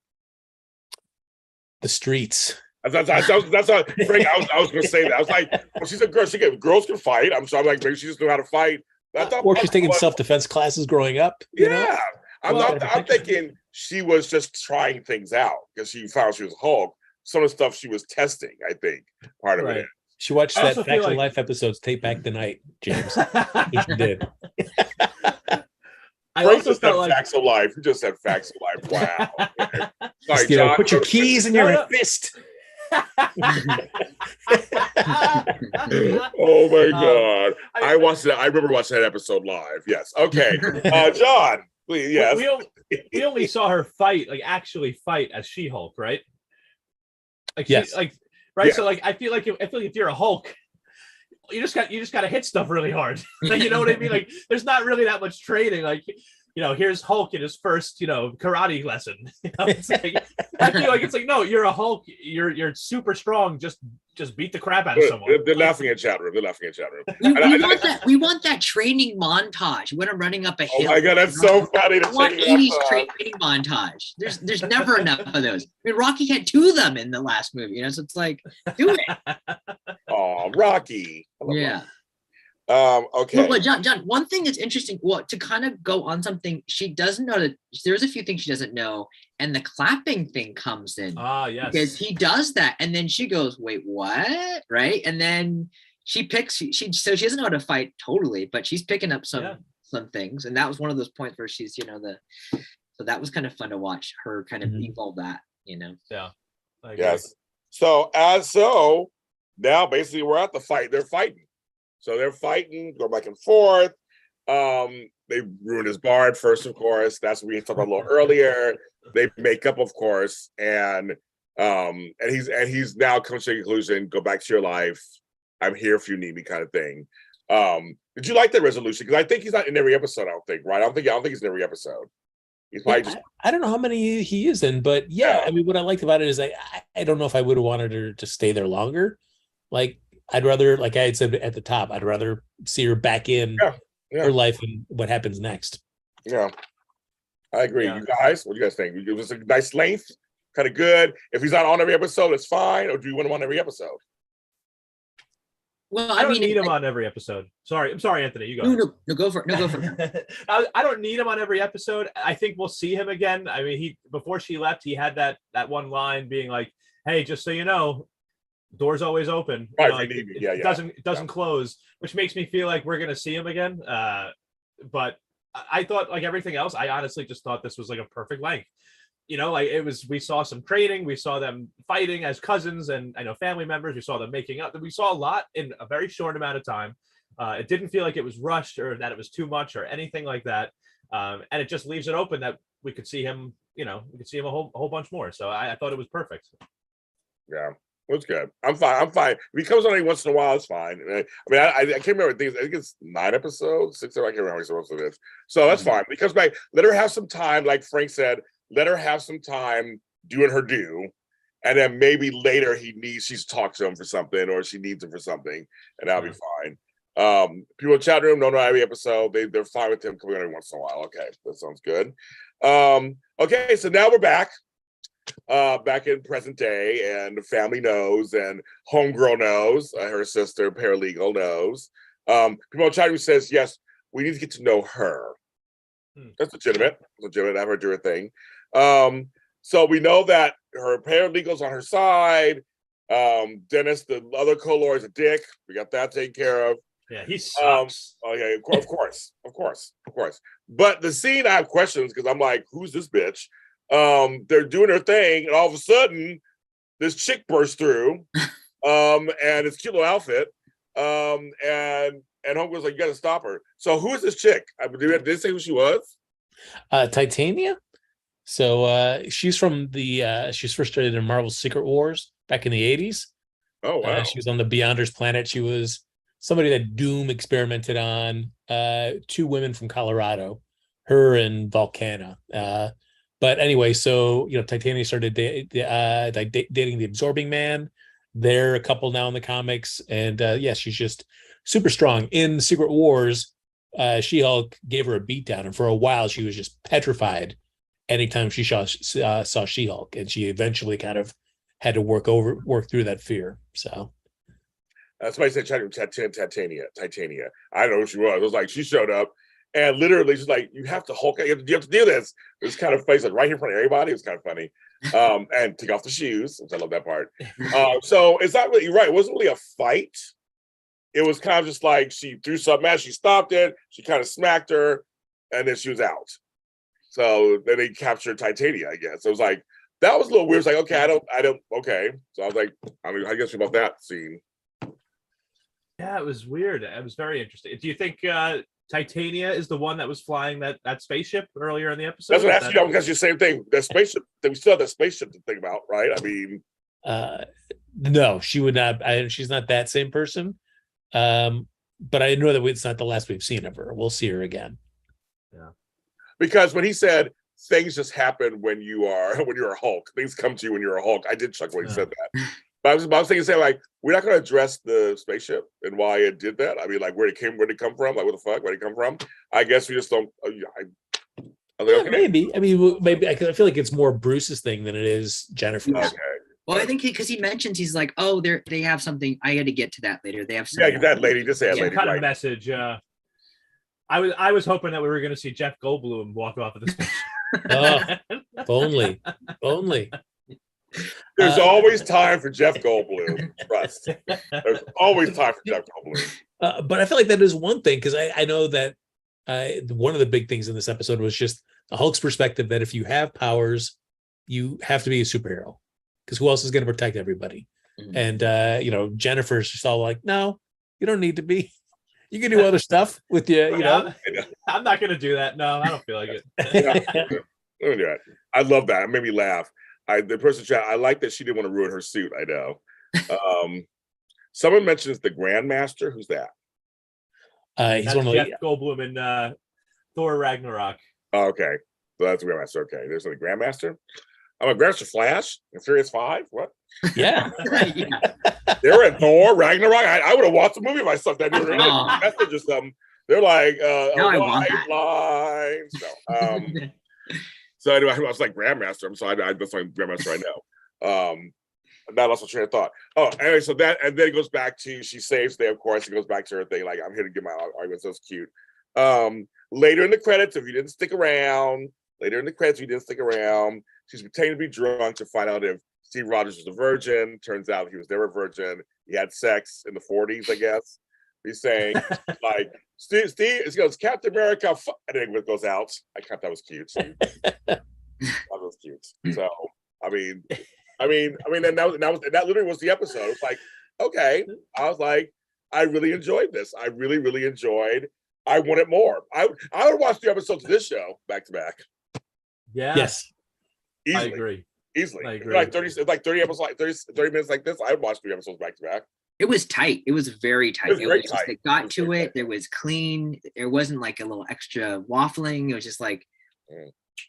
The streets. That's what Frank. I was going to say that. I was like, well, she's a girl. Girls can fight. I'm like, maybe she just knew how to fight. Or she's taking self-defense classes growing up. You know? I'm thinking she was just trying things out because she found she was Hulk. Some of the stuff she was testing, I think, part of it. She watched that Facts of Life episodes tape back the night, James. She did. I also felt like Facts of Life. You just said Facts of Life. Wow. Sorry, John, put your keys in your fist. Oh my God. I watched that. I remember watching that episode live. Yes. Okay. John, please. Yes. We only saw her fight, like actually fight as She-Hulk, right? Like, yes. Right. Yeah. So like, I feel like if you're a Hulk, you just got to hit stuff really hard. Like, you know what I mean? Like, there's not really that much training. Like, here's Hulk in his first, karate lesson. It's like, I feel like it's like, no, you're a Hulk. You're super strong. Just beat the crap out of someone. They're laughing at chat room. We want that training montage when I'm running up a hill. Oh my God, that's so funny. I want 80s training montage. There's never enough of those. I mean, Rocky had 2 of them in the last movie. So it's like, do it. Oh, Rocky. Yeah. Okay. Well, John, one thing that's interesting, to kind of go on something, she doesn't know that there's a few things she doesn't know, and the clapping thing comes in. Yes. Because he does that, and then she goes, "Wait, what?" Right? And then she doesn't know how to fight totally, but she's picking up some things, and that was one of those points where she's, so that was kind of fun to watch her kind of evolve that, Yeah. Yes. So now basically we're at the fight. They're fighting. So they're fighting, go back and forth. They ruined his bard first, of course. That's what we talked about a little earlier. They make up, of course, and he's now come to the conclusion: go back to your life. I'm here if you need me, kind of thing. Did you like that resolution? Because I think he's not in every episode. I don't think he's in every episode. He's probably I don't know how many he is in, but yeah. I mean, what I liked about it is I don't know if I would have wanted her to stay there longer. Like, I'd rather, like I had said at the top, I'd rather see her back in her life and what happens next. Yeah, I agree. Yeah. You guys, what do you guys think? It was a nice length, kind of good. If he's not on every episode, it's fine. Or do you want him on every episode? Well, I don't need him on every episode. I'm sorry, Anthony. You go. No, go for it. I don't need him on every episode. I think we'll see him again. I mean, before she left, he had that one line being like, "Hey, just so you know, door's always open." Right, it doesn't close, which makes me feel like we're gonna see him again. But I thought, like everything else, I honestly just thought this was like a perfect length. Like it was. We saw some training, we saw them fighting as cousins, and I know family members. We saw them making up. We saw a lot in a very short amount of time. It didn't feel like it was rushed or that it was too much or anything like that. And it just leaves it open that we could see him. We could see him a whole bunch more. So I thought it was perfect. Yeah. It's good. I'm fine. If he comes on every once in a while, it's fine. I mean, I can't remember things. I think it's 9 episodes, 6. I can't remember how many episodes it is. So that's fine. When he comes back, let her have some time. Like Frank said, let her have some time doing her due, and then maybe later she's talked to him for something, or she needs him for something, and that'll be fine. People in the chat room don't know every episode. They're fine with him coming on every once in a while. Okay, that sounds good. Okay, so now we're back in present day, and the family knows, and homegirl knows, her sister paralegal knows. People in the chat room says, yes, we need to get to know her. That's legitimate. I've heard your thing. So we know that her paralegal's on her side. Dennis, the other co-lawyer, is a dick. We got that taken care of. Yeah, he sucks. Oh yeah, of course. But the scene, I have questions because I'm like, who's this bitch? They're doing their thing, and all of a sudden, this chick bursts through, and it's a cute little outfit, and Homegirl's like, you gotta stop her. So who is this chick? Did they say who she was? Titania. So she's from the she's first started in Marvel's Secret Wars back in the 80s. Oh wow. She was on the Beyonders planet. She was somebody that Doom experimented on. Two women from Colorado, her and Volcana. But anyway, so Titania started dating the Absorbing Man. They're a couple now in the comics, and yeah, she's just super strong. In Secret Wars, She-Hulk gave her a beatdown, and for a while she was just petrified anytime she saw She-Hulk, and she eventually kind of had to work through that fear. So somebody said Titania. I don't know who she was. It was like she showed up and literally she's like, you have to Hulk, you have to do this. It was kind of funny, like right here in front of everybody. It was kind of funny. And take off the shoes, which I love that part. So it's not really, you're right, it wasn't really a fight. It was kind of just like she threw something at, she stopped it, she kind of smacked her, and then she was out. So then they captured Titania, I guess. So it was like, that was a little weird. It's like, okay, I don't, okay. So I was like, I guess about that scene. Yeah, it was weird. It was very interesting. Do you think Titania is the one that was flying that spaceship earlier in the episode? That's what I asked you, because the same thing. That spaceship, we still have that spaceship to think about, right? I mean, no, she would not. She's not that same person. But I know that it's not the last we've seen of her. We'll see her again. Yeah, because when he said things just happen when you're a Hulk, things come to you when you're a Hulk. I did chuckle when he said that. But I was thinking, like, we're not going to address the spaceship and why it did that. I mean, like, where it come from? Like, what the fuck? Where did it come from? I guess we just don't. Okay. Maybe. I mean, maybe I feel like it's more Bruce's thing than it is Jennifer's. Okay. Well, I think because he mentions, he's like, oh, they have something. I got to get to that later. They have something. Yeah, that lady. Just say that lady. Kind of message. I was hoping that we were going to see Jeff Goldblum walk off of the stage. Oh, only. There's always time for Jeff Goldblum. Trust. There's always time for Jeff Goldblum. But I feel like that is one thing, because I know that one of the big things in this episode was just the Hulk's perspective that if you have powers, you have to be a superhero, because who else is going to protect everybody? Mm-hmm. And Jennifer's just all like, no, you don't need to be. You can do other stuff with you. I'm not going to do that. No, I don't feel like it. Don't do that. I love that. It made me laugh. The person chat, I like that she didn't want to ruin her suit. I know. Someone mentions the Grandmaster. Who's that? He's one of Jeff Goldblum in Thor Ragnarok. Oh, okay. So that's the Grandmaster. Okay. There's the Grandmaster. I'm a Grandmaster Flash in Furious 5. What? Yeah. They were in Thor Ragnarok. I would have watched the movie if I sucked that dude. Message or something. They're like, lines. No. So anyway, I was like Grandmaster. So I just like Grandmaster right now. That lost my train of thought. Oh, anyway, so that, and then it goes back to, she saves them, of course. It goes back to her thing, like, I'm here to get my arguments. That's cute. Later in the credits, if you didn't stick around, she's pretending to be drunk to find out if Steve Rogers was a virgin. Turns out he was never a virgin. He had sex in the 40s, I guess. He's saying, like, Steve, it goes, Captain America, and then it goes out. I thought that was cute. That was cute. So, I mean, and that literally was the episode. It's like, okay. I was like, I really enjoyed this. I really, really enjoyed. I wanted more. I would watch the episodes of this show back to back. Yeah. Yes. Easily. I agree. Easily. I agree. Like 30 episodes, like 30 minutes like this. I would watch 3 episodes back to back. It was tight. It was very tight. It got to it. There was clean. There wasn't like a little extra waffling. It was just like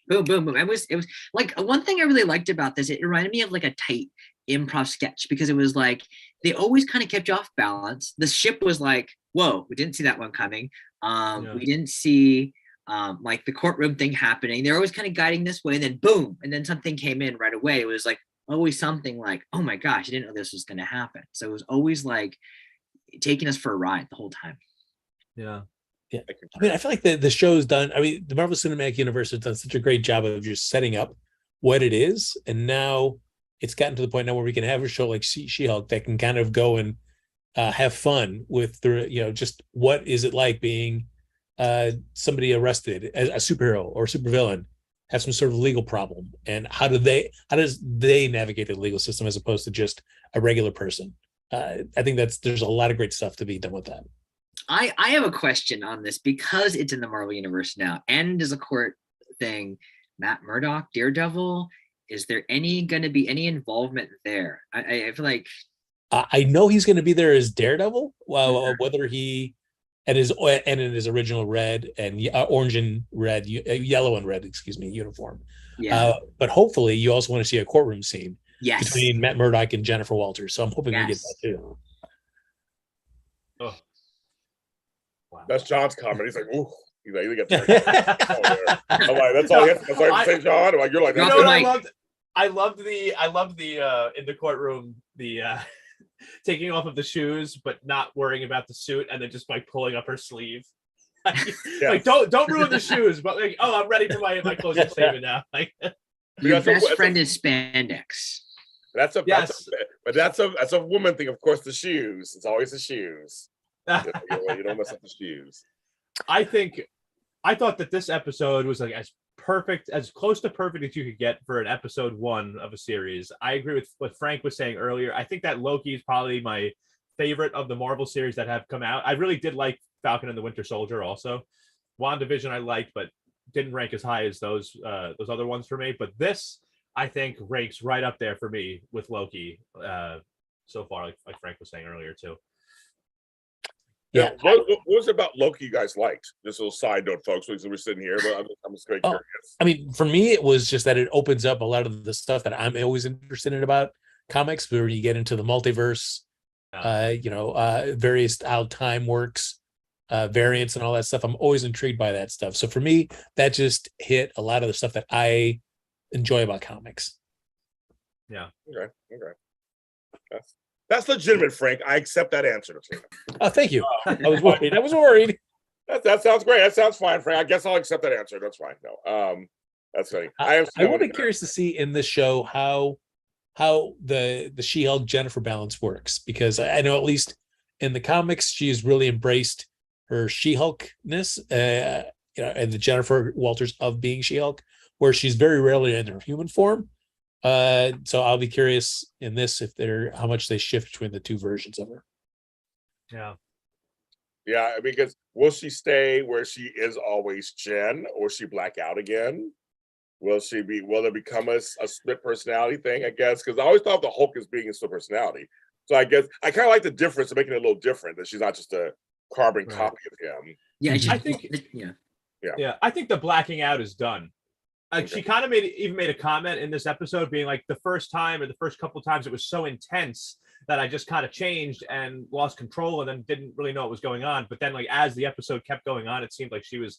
boom, boom, boom. It was like one thing I really liked about this. It reminded me of like a tight improv sketch, because it was like they always kind of kept you off balance. The ship was like, whoa, we didn't see that one coming. We didn't see like the courtroom thing happening. They're always kind of guiding this way, and then boom, and then something came in right away. It was like always something like, oh my gosh, I didn't know this was going to happen. So it was always like taking us for a ride the whole time. Yeah. I mean, I feel like the show's done. I mean, the Marvel Cinematic Universe has done such a great job of just setting up what it is, and now it's gotten to the point now where we can have a show like She-Hulk that can kind of go and have fun with the, just what is it like being somebody arrested as a superhero or supervillain, have some sort of legal problem, and how does they navigate the legal system as opposed to just a regular person. I think there's a lot of great stuff to be done with that. I have a question on this because it's in the Marvel universe now and as a court thing. Matt Murdock, Daredevil, is there going to be any involvement there? I feel like I know he's going to be there as Daredevil. Well, whether he and in his original red and orange and red, yellow and red, excuse me, uniform. Yeah. But hopefully, you also want to see a courtroom scene between Yes. Matt Murdock and Jennifer Walters. So I'm hoping we get that too. Oh. Wow. That's John's comment. He's like, ooh. He's like, you get there. I'm like, that's all you have to say, John. Like, you're like, you know what I loved the in the courtroom, the taking off of the shoes but not worrying about the suit, and then just like pulling up her sleeve. Like don't ruin the shoes, but like, oh, I'm ready for my closing statement now. Like, your best friend is spandex. That's a woman thing, of course. The shoes. It's always the shoes. You don't mess up the shoes. I thought that this episode was like as perfect, as close to perfect as you could get for an episode 1 of a series. I agree with what Frank was saying earlier. I think that Loki is probably my favorite of the Marvel series that have come out. I really did like Falcon and the Winter Soldier also. WandaVision I liked, but didn't rank as high as those other ones for me. But this, I think, ranks right up there for me with Loki so far, like Frank was saying earlier too. Yeah. What was it about Loki you guys liked? Just a little side note, folks, because we're sitting here, but I'm just very curious. I mean, for me, it was just that it opens up a lot of the stuff that I'm always interested in about comics, where you get into the multiverse, various how time works, variants and all that stuff. I'm always intrigued by that stuff. So for me, that just hit a lot of the stuff that I enjoy about comics. Yeah. Okay. That's legitimate, Frank. I accept that answer. Oh, thank you. I was worried. That sounds great. That sounds fine, Frank. I guess I'll accept that answer. That's fine. No, that's funny. I would be curious to see in this show how the She-Hulk Jennifer balance works, because I know at least in the comics she's really embraced her She-Hulkness, and the Jennifer Walters of being She-Hulk, where she's very rarely in her human form. So I'll be curious in this how much they shift between the two versions of her. Yeah, because will she stay where she is always Jen, or she black out again? Will it become a split personality thing, I guess? Because I always thought the Hulk as being a split personality. So I guess I kind of like the difference of making it a little different, that she's not just a carbon copy of him. Yeah, I think I think the blacking out is done. Like, she kind of made a comment in this episode being like, the first time or the first couple of times it was so intense that I just kind of changed and lost control and then didn't really know what was going on. But then, like, as the episode kept going on, it seemed like she was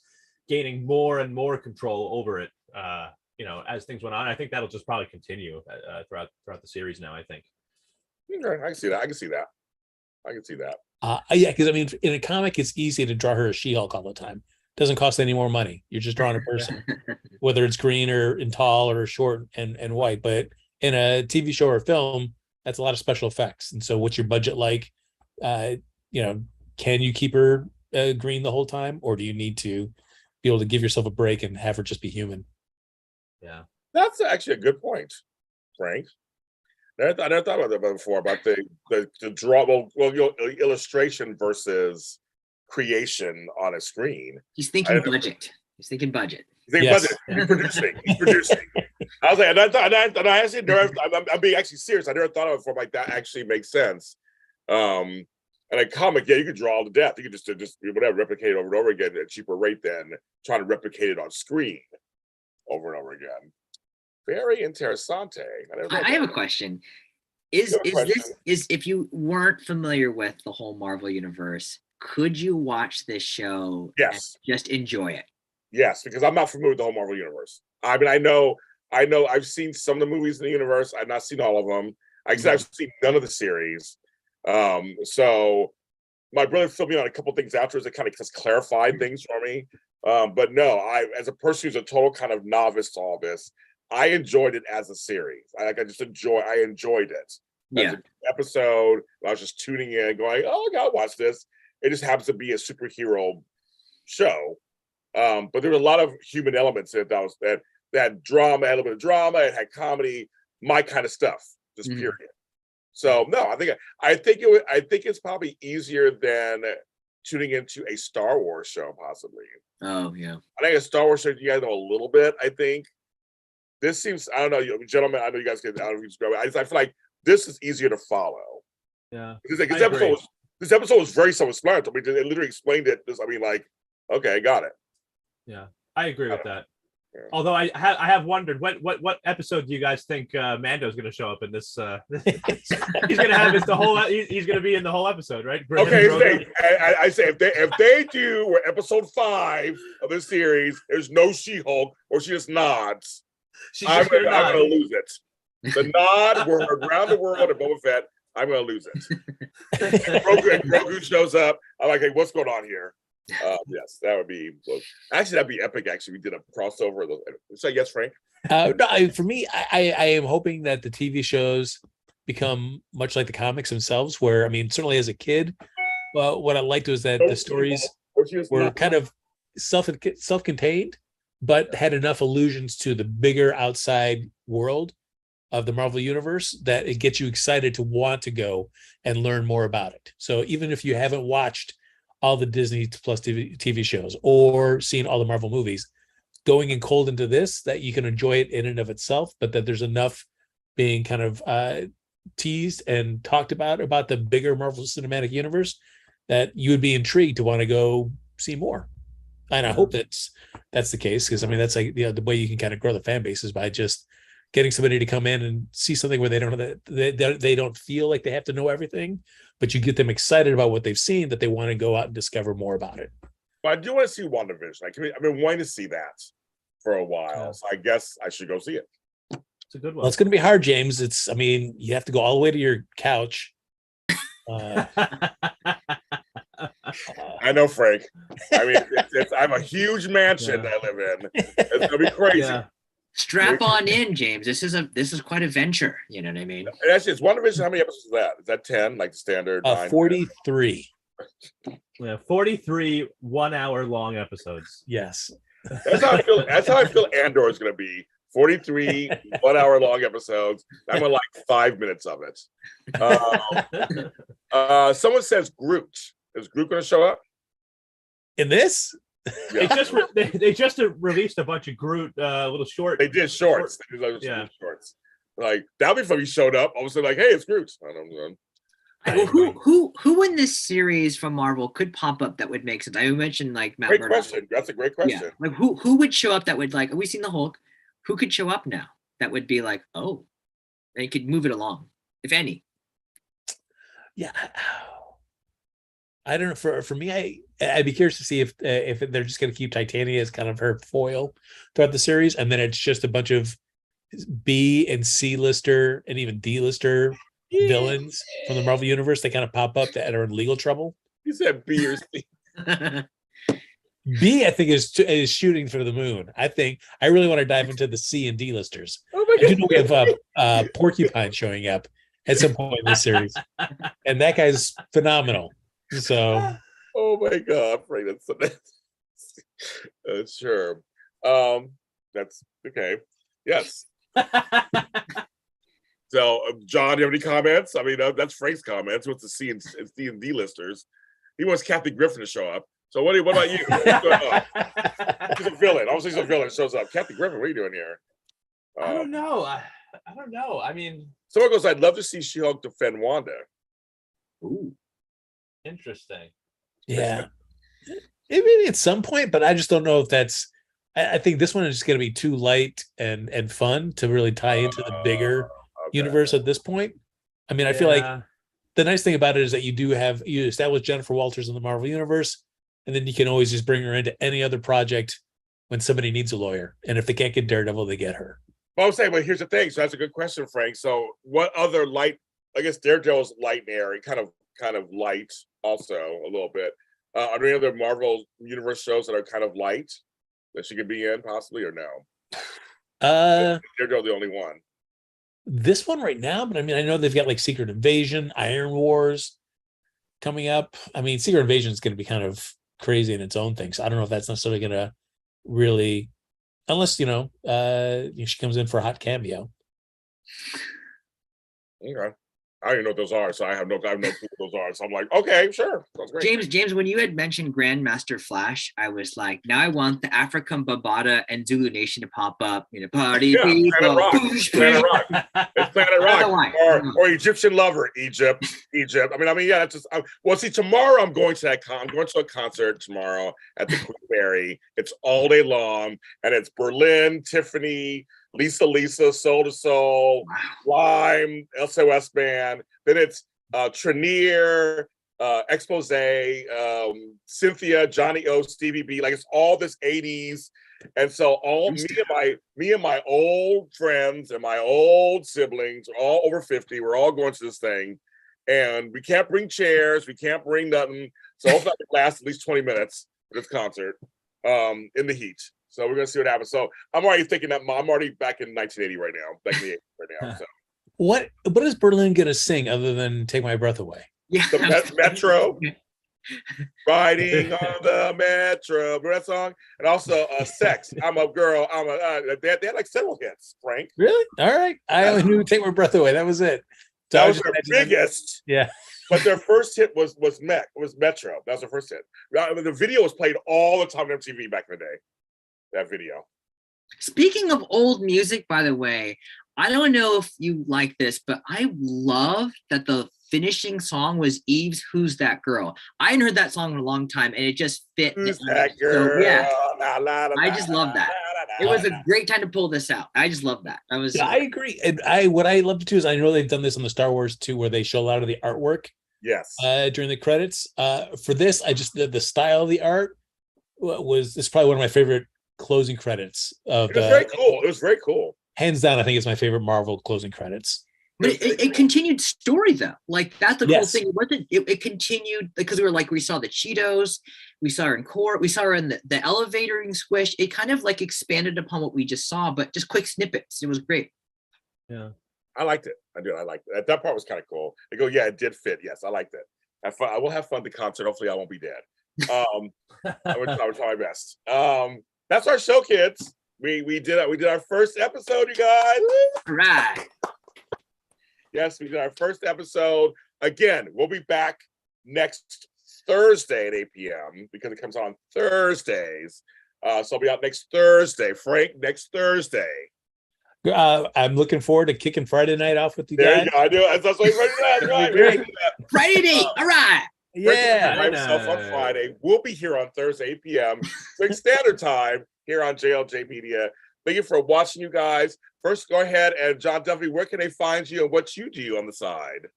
gaining more and more control over it, as things went on. I think that'll just probably continue throughout the series now, I think. Okay, I can see that. Yeah, because I mean, in a comic, it's easy to draw her as She-Hulk all the time. Doesn't cost any more money. You're just drawing a person, whether it's green or in tall or short and white. But in a TV show or film, that's a lot of special effects. And so, what's your budget like? Can you keep her green the whole time, or do you need to be able to give yourself a break and have her just be human? Yeah, that's actually a good point, Frank. I never thought about that before, about the draw, illustration versus creation on a screen. He's thinking budget. He's thinking budget. Budget. He's producing. I was like, and I actually I'm being actually serious. I never thought of it before. Like, that actually makes sense. And a comic, you could draw all to death. You could just whatever, replicate it over and over again at a cheaper rate than trying to replicate it on screen over and over again. Very interessante. I have a question. Is if you weren't familiar with the whole Marvel universe, could you watch this show? Yes. And just enjoy it? Yes, because I'm not familiar with the whole Marvel universe. I mean, I know I've seen some of the movies in the universe. I've not seen all of them. I've seen none of the series. So my brother filled me on a couple things afterwards that kind of just clarified things for me. But no, as a person who's a total kind of novice to all this, I enjoyed it as a series. I enjoyed it. Yeah. Episode. I was just tuning in, going, "Oh, I gotta watch this." It just happens to be a superhero show, but there were a lot of human elements in it. That drama, element of drama. It had comedy, my kind of stuff, just period. So no, I think it's probably easier than tuning into a Star Wars show, possibly. Oh yeah. I think a Star Wars show you guys know a little bit. I think this seems. I don't know, gentlemen. I know you guys get. I don't know if you describe it. I feel like this is easier to follow. Yeah. This episode was very self-explanatory. I mean, it literally explained it. I mean, like, okay, I got it. Yeah, I agree with that. Yeah. Although I have wondered what episode do you guys think Mando's going to show up in this? He's going to have the whole. He's going to be in the whole episode, right? Okay, I say if they do episode 5 of this series, there's no She-Hulk, or she just nods. I'm gonna lose it. The nod, we're around the world at Boba Fett. I'm gonna lose it. Grogu shows up. I'm like, hey, what's going on here? Yes, that would be. Actually, that'd be epic. Actually, we did a crossover. So yes, Frank. No, for me, I am hoping that the TV shows become much like the comics themselves. Where I mean, certainly as a kid, what I liked was that the stories were kind of self-contained, but had enough allusions to the bigger outside world of the Marvel Universe that it gets you excited to want to go and learn more about it. So even if you haven't watched all the Disney Plus TV shows or seen all the Marvel movies, going in cold into this, that you can enjoy it in and of itself, but that there's enough being kind of teased and talked about the bigger Marvel Cinematic Universe that you would be intrigued to want to go see more. And I hope that's the case, because I mean that's like the way you can kind of grow the fan base is by just getting somebody to come in and see something where they don't feel like they have to know everything, but you get them excited about what they've seen, that they want to go out and discover more about it. But I do want to see WandaVision. I've been wanting to see that for a while, so I guess I should go see it. It's a good one. Well, it's going to be hard, James. You have to go all the way to your couch. I know, Frank. I mean, I have a huge mansion that I live in. It's gonna be crazy. Yeah. Strap on in, James. This is quite a venture. You know what I mean? And actually, it's WandaVision. How many episodes is that? Is that 10, like the standard? 43. Yeah, 43 1-hour long episodes. Yes. That's how I feel. That's how I feel. Andor is gonna be 43 1-hour long episodes. I'm gonna like 5 minutes of it. Someone says Groot. Is Groot gonna show up in this? Yeah. They just released a bunch of Groot little shorts. They did shorts. They did shorts. Like that'd be fun. He showed up. I was like, "Hey, it's Groot." I don't know. Well, who in this series from Marvel could pop up that would make sense? I mentioned like Matt. Great question. That's a great question. Yeah. Like who would show up that would like? Have we seen the Hulk? Who could show up now that would be like, oh, they could move it along, if any? Yeah. I don't know. For me, I'd be curious to see if they're just going to keep Titania as kind of her foil throughout the series, and then it's just a bunch of B and C lister and even D lister villains from the Marvel Universe that kind of pop up that are in legal trouble. You said B or C. B, I think, is shooting for the moon. I really want to dive into the C and D listers. Oh my God. I do know we have Porcupine showing up at some point in this series, and that guy's phenomenal. So, oh my God, Frank, that's sure. That's okay. Yes. So, John, do you have any comments? I mean, that's Frank's comments. What's the C and D listers? He wants Kathy Griffin to show up. So, what about you? She's a villain. Obviously, she's a villain. Shows up. Kathy Griffin, what are you doing here? I don't know. I don't know. I mean, someone goes, "I'd love to see She-Hulk defend Wanda." Ooh. Interesting. Yeah. Maybe at some point, but I just don't know if that's. I think this one is just going to be too light and fun to really tie into the bigger universe at this point. I mean, I feel like the nice thing about it is that you establish Jennifer Walters in the Marvel Universe, and then you can always just bring her into any other project when somebody needs a lawyer. And if they can't get Daredevil, they get her. Well, I was saying, but here's the thing. So that's a good question, Frank. So what other light? I guess Daredevil's light and airy, kind of light. Also, a little bit. Are there any other Marvel Universe shows that are kind of light that she could be in, possibly, or no? Daredevil the only one. this one right now, but I mean, I know they've got like Secret Invasion, Iron Wars coming up. I mean, Secret Invasion is going to be kind of crazy in its own thing. So I don't know if that's necessarily going to really, unless, she comes in for a hot cameo. Okay. I don't even know what those are, so I have no clue what those are. So I'm like, okay, sure. Sounds great. James, when you had mentioned Grandmaster Flash, I was like, now I want the African Bambaataa and Zulu Nation to pop up. Party people. Planet Rock. It's Planet Rock. Or Egyptian Lover, Egypt. I mean, yeah, that's just. Well, see, tomorrow I'm going to I'm going to a concert tomorrow at the Queenberry. It's all day long, and it's Berlin, Tiffany, Lisa, Soul to Soul, Lime, SOS Band. Then it's Trenier, Expose, Cynthia, Johnny O, Stevie B. Like it's all this 80s. And so me and my old friends and my old siblings are all over 50. We're all going to this thing. And we can't bring chairs. We can't bring nothing. So hopefully it lasts at least 20 minutes for this concert in the heat. So we're gonna see what happens. So I'm already thinking that I'm already back in 1980 right now, back in the 80s right now. So what is Berlin gonna sing other than "Take My Breath Away"? Yeah, the Metro, riding on the Metro, that song, and also "Sex." I'm a girl. They had like several hits. Frank, really? All right, I only knew "Take My Breath Away." That was it. So that was their biggest. Yeah. But their first hit was Metro. That was their first hit. The video was played all the time on MTV back in the day. That video. Speaking of old music, by the way, I don't know if you like this, but I love that the finishing song was Eve's "Who's That Girl." I hadn't heard that song in a long time, and it just fit. Who's that girl? So, yeah, I just love that. It was a great time to pull this out. I just love that. I agree. And what I love to do is I know they've done this on the Star Wars 2 where they show a lot of the artwork. Yes. During the credits. For this, I just the style of the art is probably one of my favorite closing credits of it was very cool. It was very cool. Hands down, I think it's my favorite Marvel closing credits. But it continued story though. Like that's the cool thing. It continued because we saw the Cheetos, we saw her in court, we saw her in the elevator in Squish. It kind of like expanded upon what we just saw, but just quick snippets. It was great. Yeah. I liked it. I liked it. That part was kind of cool. They go, yeah, it did fit. Yes, I liked it. I will have fun at the concert. Hopefully I won't be dead. I would try my best. That's our show, kids. We did our first episode, you guys. All right. Yes, we did our first episode. Again, we'll be back next Thursday at 8 p.m. because it comes on Thursdays. So I'll be out next Thursday. Frank, next Thursday. I'm looking forward to kicking Friday night off with you guys. There you go. I do. That's what I'm right. Friday. All right. Yeah. Myself on Friday. We'll be here on Thursday, 8 p.m. Standard Time here on JLJ Media. Thank you for watching, you guys. First, go ahead and John Duffy, where can they find you and what you do on the side?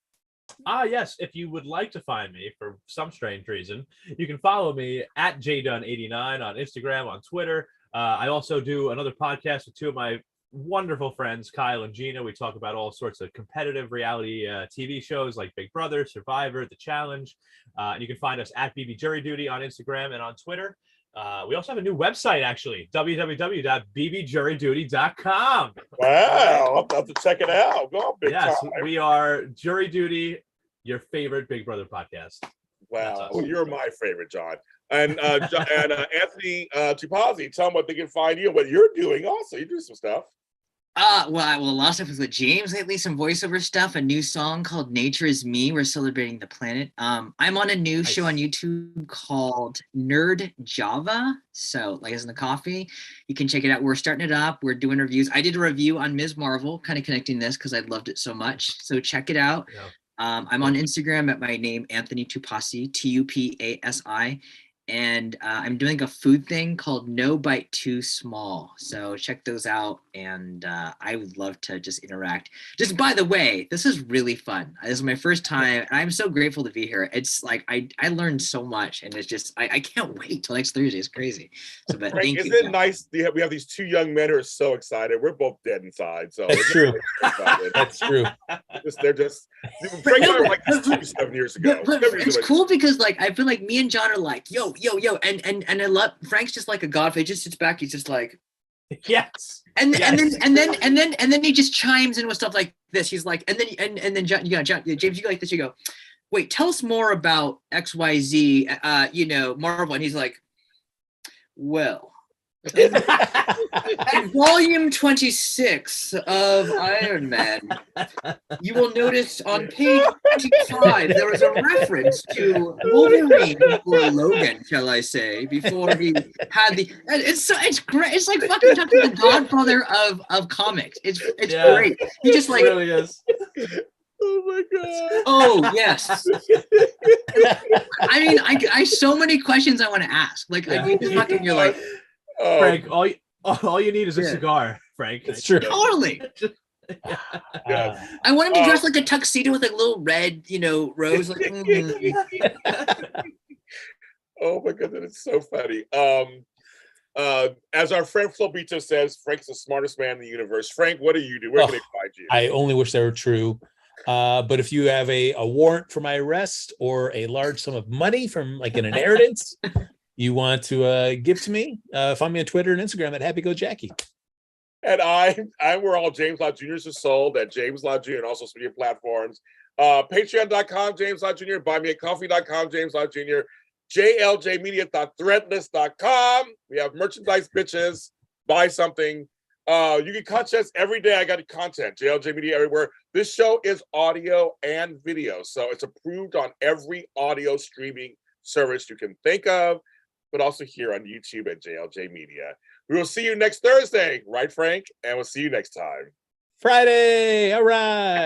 Yes. If you would like to find me for some strange reason, you can follow me at JDunn89 on Instagram, on Twitter. I also do another podcast with two of my wonderful friends, Kyle and Gina. We talk about all sorts of competitive reality TV shows like Big Brother, Survivor, The Challenge. And you can find us at BB Jury Duty on Instagram and on Twitter. We also have a new website, actually, www.bbjuryduty.com. Wow, I'll have to check it out. Go on, big time. We are Jury Duty, your favorite Big Brother podcast. Wow, well, you're my favorite, John. And Anthony Tupazzi, tell them what they can find you and what you're doing also. You do some stuff. Well, a lot of stuff is with James lately, some voiceover stuff, a new song called Nature is Me. We're celebrating the planet. I'm on a new show on YouTube called Nerd Java. So like as in the coffee, you can check it out. We're starting it up. We're doing reviews. I did a review on Ms. Marvel, kind of connecting this because I loved it so much. So check it out. Yeah. I'm on Instagram at my name, Anthony Tupasi, Tupasi. And I'm doing a food thing called No Bite Too Small. So check those out. And I would love to just interact. Just by the way, this is really fun. This is my first time. And I'm so grateful to be here. It's like I learned so much. And it's just, I can't wait till next Thursday. It's crazy. So, but thank you. Isn't it nice? We have these two young men who are so excited. We're both dead inside. So that's true. That's true. They're just Frank and I were like 7 years ago. But it's cool because like I feel like me and John are like, yo, and I love Frank's just like a godfather. He just sits back, he's just like, yes. And then he just chimes in with stuff like, this. He's like, and then James, you go like this. You go, wait, tell us more about XYZ, Marvel. And he's like, well, in volume 26 of Iron Man, you will notice on page 25 there was a reference to Wolverine, or Logan, shall I say, before he had the. It's great. It's like fucking talking to the Godfather of comics. It's great. He just like. It really is. Oh my god. Oh yes. I mean, I so many questions I want to ask. Like, I mean, fucking, you're like, Frank, all you need is a cigar, Frank. It's true. totally. I want him to dress like a tuxedo with like a little red, rose. Like, Oh my god, that is so funny. As our friend Flobito says, Frank's the smartest man in the universe. Frank, what do you do? Where can they find you? I only wish they were true. But if you have a warrant for my arrest or a large sum of money from like an inheritance you want to give to me, find me on Twitter and Instagram at Happy Go Jackie. And I'm where all James Law Jr.'s are sold at James Law Jr. and also social media platforms. Patreon.com, James Law Jr. BuyMeACoffee.com, James Law Jr. JLJmedia.threadless.com. We have merchandise, bitches. Buy something. You can catch us every day. I got content. JLJ Media everywhere. This show is audio and video, so it's approved on every audio streaming service you can think of, but also here on YouTube at JLJ Media. We will see you next Thursday, right, Frank? And we'll see you next time. Friday. All right.